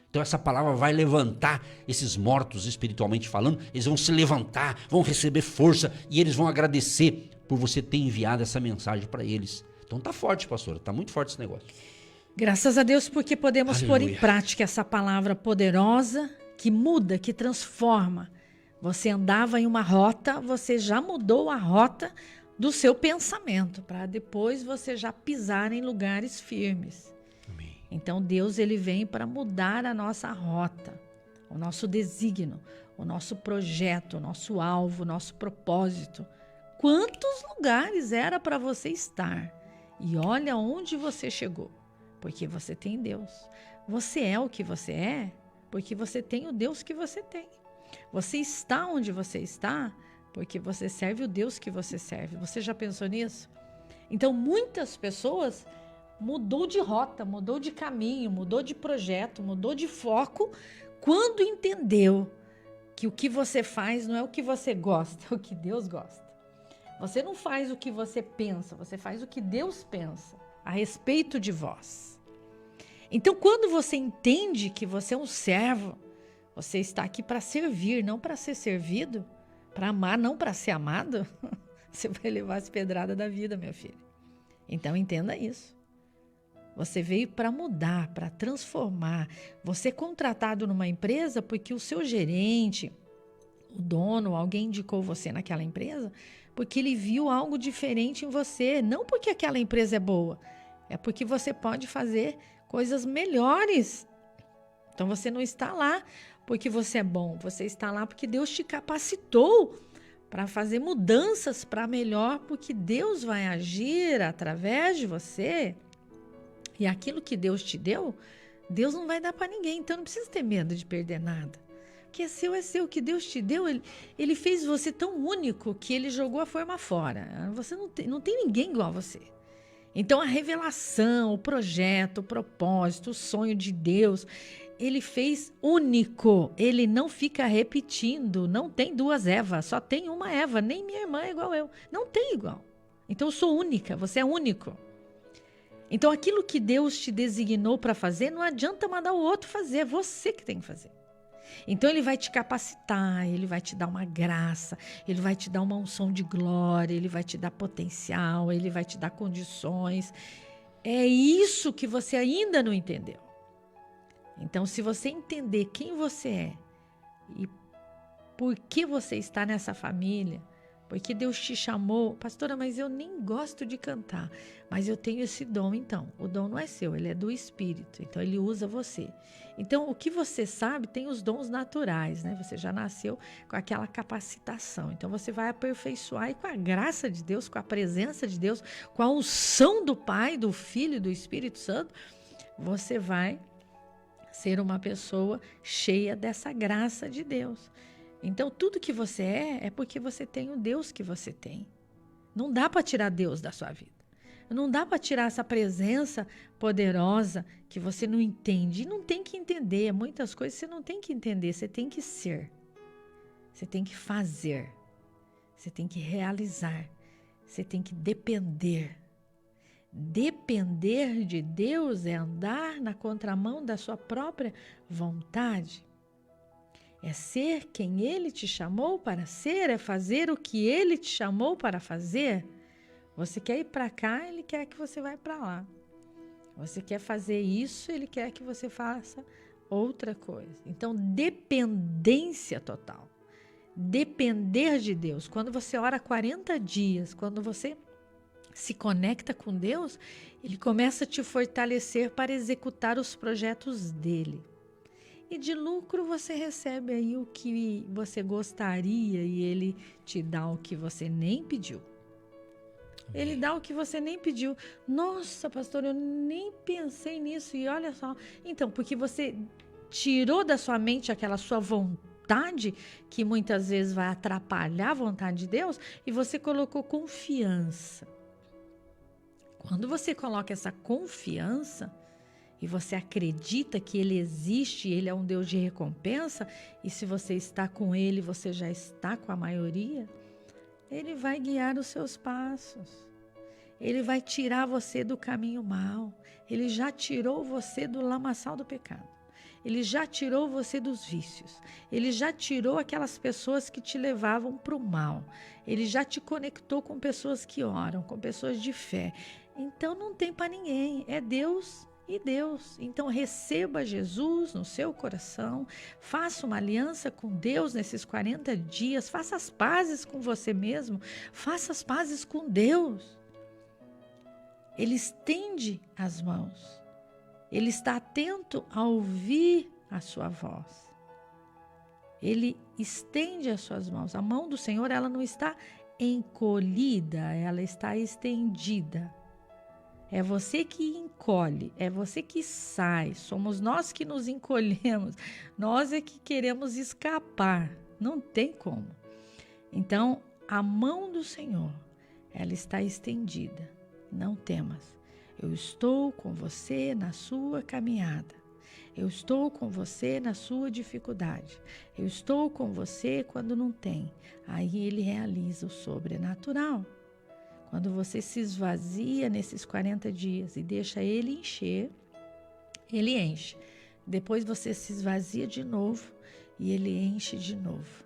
Então essa palavra vai levantar esses mortos espiritualmente falando, eles vão se levantar, vão receber força e eles vão agradecer por você ter enviado essa mensagem para eles. Então tá forte, pastora, tá muito forte esse negócio. Graças a Deus porque podemos Aleluia. pôr em prática essa palavra poderosa que muda, que transforma. Você andava em uma rota, você já mudou a rota do seu pensamento, para depois você já pisar em lugares firmes. Amém. Então Deus ele vem para mudar a nossa rota, o nosso desígnio, o nosso projeto, o nosso alvo, o nosso propósito. quantos lugares era para você estar. E olha onde você chegou, porque você tem Deus. Você é o que você é, porque você tem o Deus que você tem. Você está onde você está, porque você serve o Deus que você serve. Você já pensou nisso? Então, muitas pessoas mudou de rota, mudou de caminho, mudou de projeto, mudou de foco, quando entendeu que o que você faz não é o que você gosta, é o que Deus gosta. Você não faz o que você pensa, você faz o que Deus pensa a respeito de vós. Então, quando você entende que você é um servo, você está aqui para servir, não para ser servido, para amar, não para ser amado, você vai levar as pedradas da vida, meu filho. Então, entenda isso. Você veio para mudar, para transformar. Você é contratado numa empresa porque o seu gerente, o dono, alguém indicou você naquela empresa, porque ele viu algo diferente em você. Não porque aquela empresa é boa, é porque você pode fazer coisas melhores. Então, você não está lá porque você é bom, você está lá porque Deus te capacitou para fazer mudanças para melhor, porque Deus vai agir através de você. E aquilo que Deus te deu, Deus não vai dar para ninguém. Então não precisa ter medo de perder nada. O que é seu é seu. O que Deus te deu, ele fez você tão único que ele jogou a forma fora. Você não tem ninguém igual a você. Então a revelação, o projeto, o propósito, o sonho de Deus, ele fez único. Ele não fica repetindo. Não tem duas Evas, só tem uma Eva. Nem minha irmã é igual eu. Não tem igual. Então eu sou única, você é único. Então, aquilo que Deus te designou para fazer, não adianta mandar o outro fazer, é você que tem que fazer. Então, Ele vai te capacitar, Ele vai te dar uma graça, Ele vai te dar uma unção de glória, Ele vai te dar potencial, Ele vai te dar condições. É isso que você ainda não entendeu. Então, se você entender quem você é e por que você está nessa família, porque Deus te chamou, pastora, mas eu nem gosto de cantar, mas eu tenho esse dom, então. O dom não é seu, ele é do Espírito, então ele usa você. Então, o que você sabe tem os dons naturais, né? Você já nasceu com aquela capacitação. Então, você vai aperfeiçoar e com a graça de Deus, com a presença de Deus, com a unção do Pai, do Filho e do Espírito Santo, você vai ser uma pessoa cheia dessa graça de Deus. Então, tudo que você é porque você tem o Deus que você tem. Não dá para tirar Deus da sua vida. Não dá para tirar essa presença poderosa que você não entende. E não tem que entender. Muitas coisas você não tem que entender. Você tem que ser. Você tem que fazer. Você tem que realizar. Você tem que depender. Depender de Deus é andar na contramão da sua própria vontade. É ser quem Ele te chamou para ser, é fazer o que Ele te chamou para fazer. Você quer ir para cá, Ele quer que você vá para lá. Você quer fazer isso, Ele quer que você faça outra coisa. Então, dependência total. Depender de Deus. Quando você ora 40 dias, quando você se conecta com Deus, Ele começa a te fortalecer para executar os projetos dEle. E de lucro você recebe aí o que você gostaria e Ele te dá o que você nem pediu. Ele dá o que você nem pediu. Nossa, pastor, eu nem pensei nisso. E olha só. Então, porque você tirou da sua mente aquela sua vontade, que muitas vezes vai atrapalhar a vontade de Deus, e você colocou confiança. Quando você coloca essa confiança, e você acredita que Ele existe, Ele é um Deus de recompensa, e se você está com Ele, você já está com a maioria, Ele vai guiar os seus passos. Ele vai tirar você do caminho mau. Ele já tirou você do lamaçal do pecado. Ele já tirou você dos vícios. Ele já tirou aquelas pessoas que te levavam para o mal. Ele já te conectou com pessoas que oram, com pessoas de fé. Então não tem para ninguém, é Deus e Deus. Então receba Jesus no seu coração, faça uma aliança com Deus nesses 40 dias, faça as pazes com você mesmo, faça as pazes com Deus. Ele estende as mãos, Ele está atento a ouvir a sua voz. Ele estende as suas mãos. A mão do Senhor, ela não está encolhida, ela está estendida. É você que encolhe, é você que sai. Somos nós que nos encolhemos. Nós é que queremos escapar. Não tem como. Então, a mão do Senhor, ela está estendida. Não temas. Eu estou com você na sua caminhada. Eu estou com você na sua dificuldade. Eu estou com você quando não tem. Aí ele realiza o sobrenatural. Quando você se esvazia nesses 40 dias e deixa ele encher, ele enche. Depois você se esvazia de novo e ele enche de novo.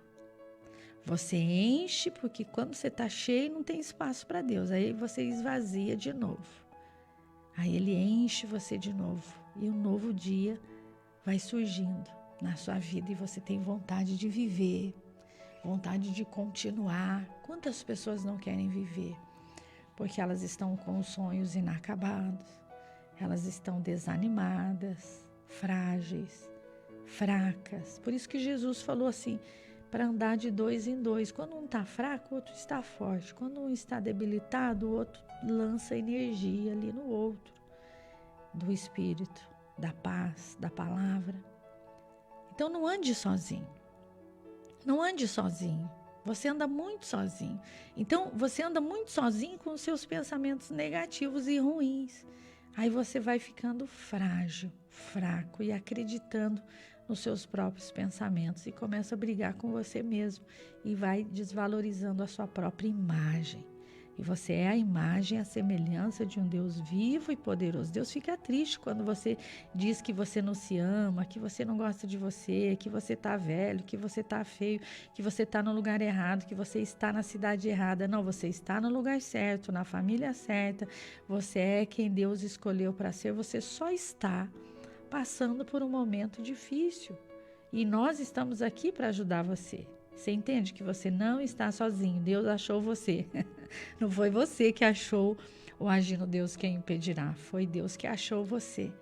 Você enche porque quando você está cheio não tem espaço para Deus. Aí você esvazia de novo. Aí ele enche você de novo. E um novo dia vai surgindo na sua vida e você tem vontade de viver, vontade de continuar. Quantas pessoas não querem viver? Porque elas estão com os sonhos inacabados, elas estão desanimadas, frágeis, fracas. Por isso que Jesus falou assim, para andar de 2 em 2. Quando um está fraco, o outro está forte. Quando um está debilitado, o outro lança energia ali no outro, do Espírito, da paz, da palavra. Então não ande sozinho. Não ande sozinho. Você anda muito sozinho. Então, você anda muito sozinho com os seus pensamentos negativos e ruins. Aí você vai ficando frágil, fraco e acreditando nos seus próprios pensamentos e começa a brigar com você mesmo e vai desvalorizando a sua própria imagem. E você é a imagem, a semelhança de um Deus vivo e poderoso. Deus fica triste quando você diz que você não se ama, que você não gosta de você, que você está velho, que você está feio, que você está no lugar errado, que você está na cidade errada. Não, você está no lugar certo, na família certa. Você é quem Deus escolheu para ser. Você só está passando por um momento difícil. E nós estamos aqui para ajudar você. Você entende que você não está sozinho. Deus achou você. Não foi você que achou o agindo Deus quem impedirá. Foi Deus que achou você.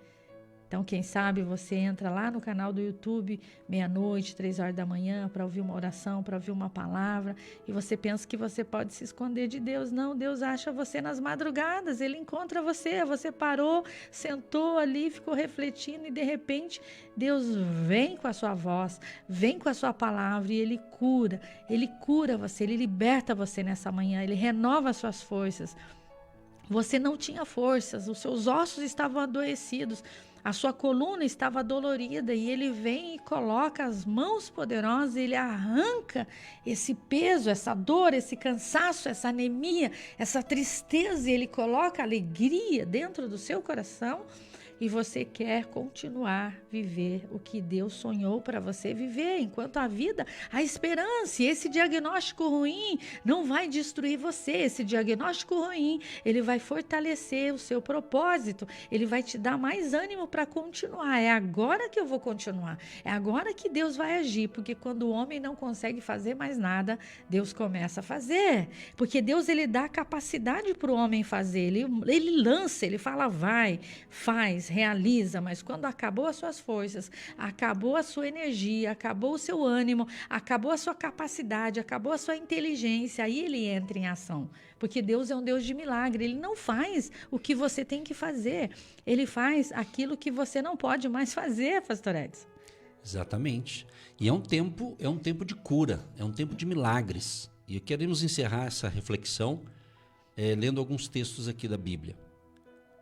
Então, quem sabe você entra lá no canal do YouTube, meia-noite, 3 horas da manhã, para ouvir uma oração, para ouvir uma palavra, e você pensa que você pode se esconder de Deus. Não, Deus acha você nas madrugadas, Ele encontra você. Você parou, sentou ali, ficou refletindo, e de repente, Deus vem com a sua voz, vem com a sua palavra, e Ele cura você, Ele liberta você nessa manhã, Ele renova as suas forças. Você não tinha forças, os seus ossos estavam adoecidos, a sua coluna estava dolorida e ele vem e coloca as mãos poderosas, ele arranca esse peso, essa dor, esse cansaço, essa anemia, essa tristeza, e ele coloca alegria dentro do seu coração. E você quer continuar a viver o que Deus sonhou para você viver, enquanto a vida, a esperança. E esse diagnóstico ruim não vai destruir você. Esse diagnóstico ruim, ele vai fortalecer o seu propósito. Ele vai te dar mais ânimo para continuar. É agora que eu vou continuar. É agora que Deus vai agir. Porque quando o homem não consegue fazer mais nada, Deus começa a fazer. Porque Deus, ele dá capacidade para o homem fazer. Ele lança, ele fala, vai, faz, realiza, mas quando acabou as suas forças, acabou a sua energia, acabou o seu ânimo, acabou a sua capacidade, acabou a sua inteligência, aí ele entra em ação, porque Deus é um Deus de milagre. Ele não faz o que você tem que fazer, ele faz aquilo que você não pode mais fazer, Pastor Edson. Exatamente, e é um tempo de cura, é um tempo de milagres, e queremos encerrar essa reflexão lendo alguns textos aqui da Bíblia.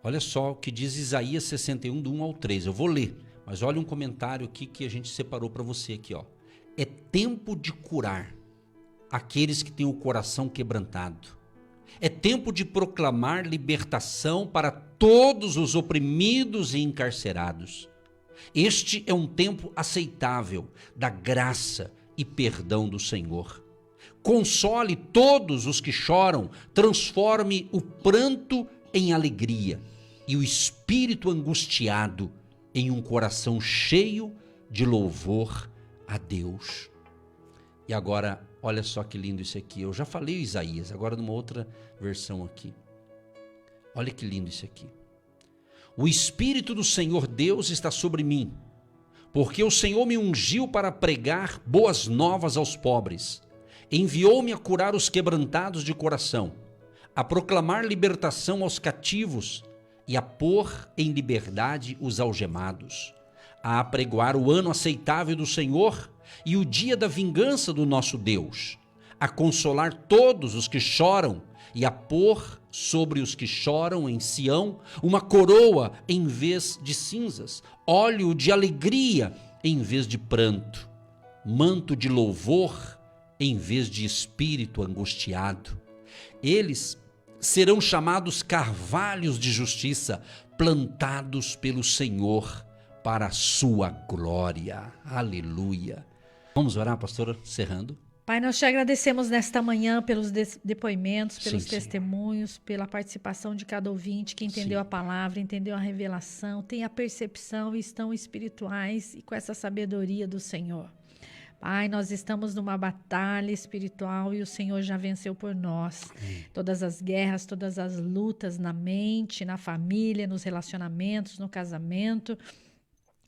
Olha só o que diz Isaías 61, do 1 ao 3. Eu vou ler, mas olha um comentário aqui que a gente separou para você aqui, ó. É tempo de curar aqueles que têm o coração quebrantado. É tempo de proclamar libertação para todos os oprimidos e encarcerados. Este é um tempo aceitável da graça e perdão do Senhor. Console todos os que choram, transforme o pranto em alegria e o espírito angustiado em um coração cheio de louvor a Deus. E agora, olha só que lindo isso aqui. Eu já falei Isaías, agora numa outra versão aqui. Olha que lindo isso aqui. O Espírito do Senhor Deus está sobre mim, porque o Senhor me ungiu para pregar boas novas aos pobres. Enviou-me a curar os quebrantados de coração, a proclamar libertação aos cativos e a pôr em liberdade os algemados, a apregoar o ano aceitável do Senhor e o dia da vingança do nosso Deus, a consolar todos os que choram e a pôr sobre os que choram em Sião uma coroa em vez de cinzas, óleo de alegria em vez de pranto, manto de louvor em vez de espírito angustiado. Eles serão chamados carvalhos de justiça, plantados pelo Senhor para a sua glória. Aleluia. Vamos orar, pastora, encerrando. Pai, nós te agradecemos nesta manhã pelos depoimentos, pelos testemunhos, pela participação de cada ouvinte que entendeu a palavra, entendeu a revelação, tem a percepção e estão espirituais e com essa sabedoria do Senhor. Pai, nós estamos numa batalha espiritual e o Senhor já venceu por nós. Todas as guerras, todas as lutas na mente, na família, nos relacionamentos, no casamento.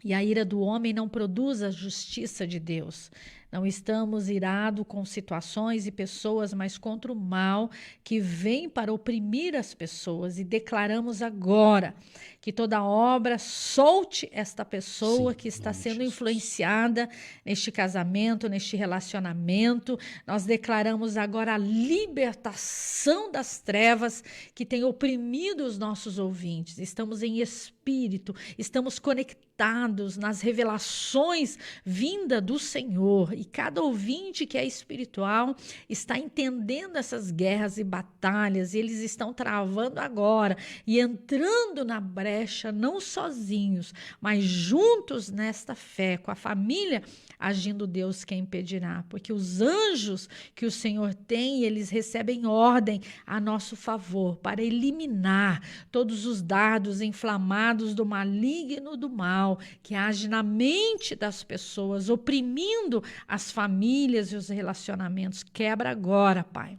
E a ira do homem não produz a justiça de Deus. Não estamos irados com situações e pessoas, mas contra o mal que vem para oprimir as pessoas. E declaramos agora que toda obra solte esta pessoa que está sendo influenciada neste casamento, neste relacionamento. Nós declaramos agora a libertação das trevas que tem oprimido os nossos ouvintes. Estamos em espírito, estamos conectados nas revelações vinda do Senhor. E cada ouvinte que é espiritual está entendendo essas guerras e batalhas, e eles estão travando agora e entrando na brecha, não sozinhos, mas juntos nesta fé, com a família, agindo Deus quem impedirá, porque os anjos que o Senhor tem, eles recebem ordem a nosso favor para eliminar todos os dardos inflamados do maligno do mal que age na mente das pessoas, oprimindo as famílias e os relacionamentos. Quebra agora, Pai.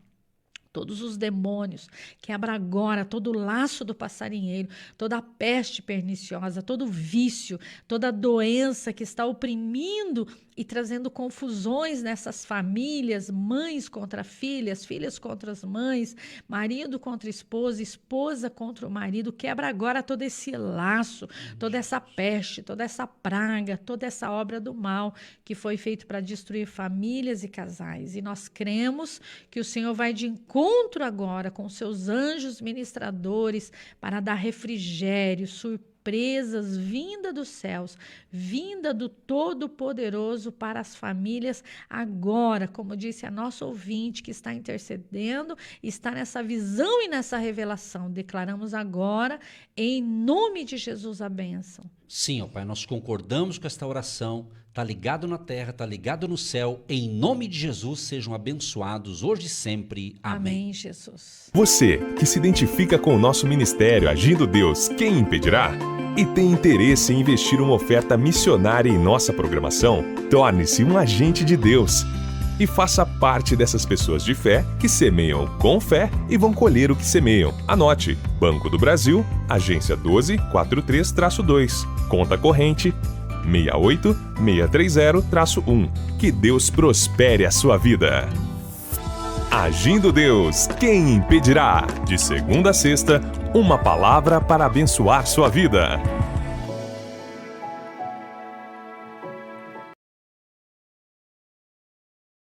Todos os demônios, quebra agora todo o laço do passarinheiro, toda a peste perniciosa, todo vício, toda doença que está oprimindo e trazendo confusões nessas famílias, mães contra filhas, filhas contra as mães, marido contra esposa, esposa contra o marido. Quebra agora todo esse laço, toda essa peste, toda essa praga, toda essa obra do mal que foi feito para destruir famílias e casais. E nós cremos que o Senhor vai de encontro agora com seus anjos ministradores para dar refrigério, surpresas, vinda dos céus, vinda do Todo-Poderoso para as famílias agora, como disse a nossa ouvinte que está intercedendo, está nessa visão e nessa revelação. Declaramos agora, em nome de Jesus, a bênção. Sim, ó Pai, nós concordamos com esta oração. Está ligado na terra, está ligado no céu. Em nome de Jesus, sejam abençoados hoje e sempre. Amém. Amém, Jesus. Você que se identifica com o nosso ministério Agindo Deus, quem impedirá? E tem interesse em investir uma oferta missionária em nossa programação? Torne-se um agente de Deus e faça parte dessas pessoas de fé que semeiam com fé e vão colher o que semeiam. Anote: Banco do Brasil, agência 1243-2, conta corrente 68630-1. Que Deus prospere a sua vida. Agindo Deus, quem impedirá? De segunda a sexta, uma palavra para abençoar sua vida.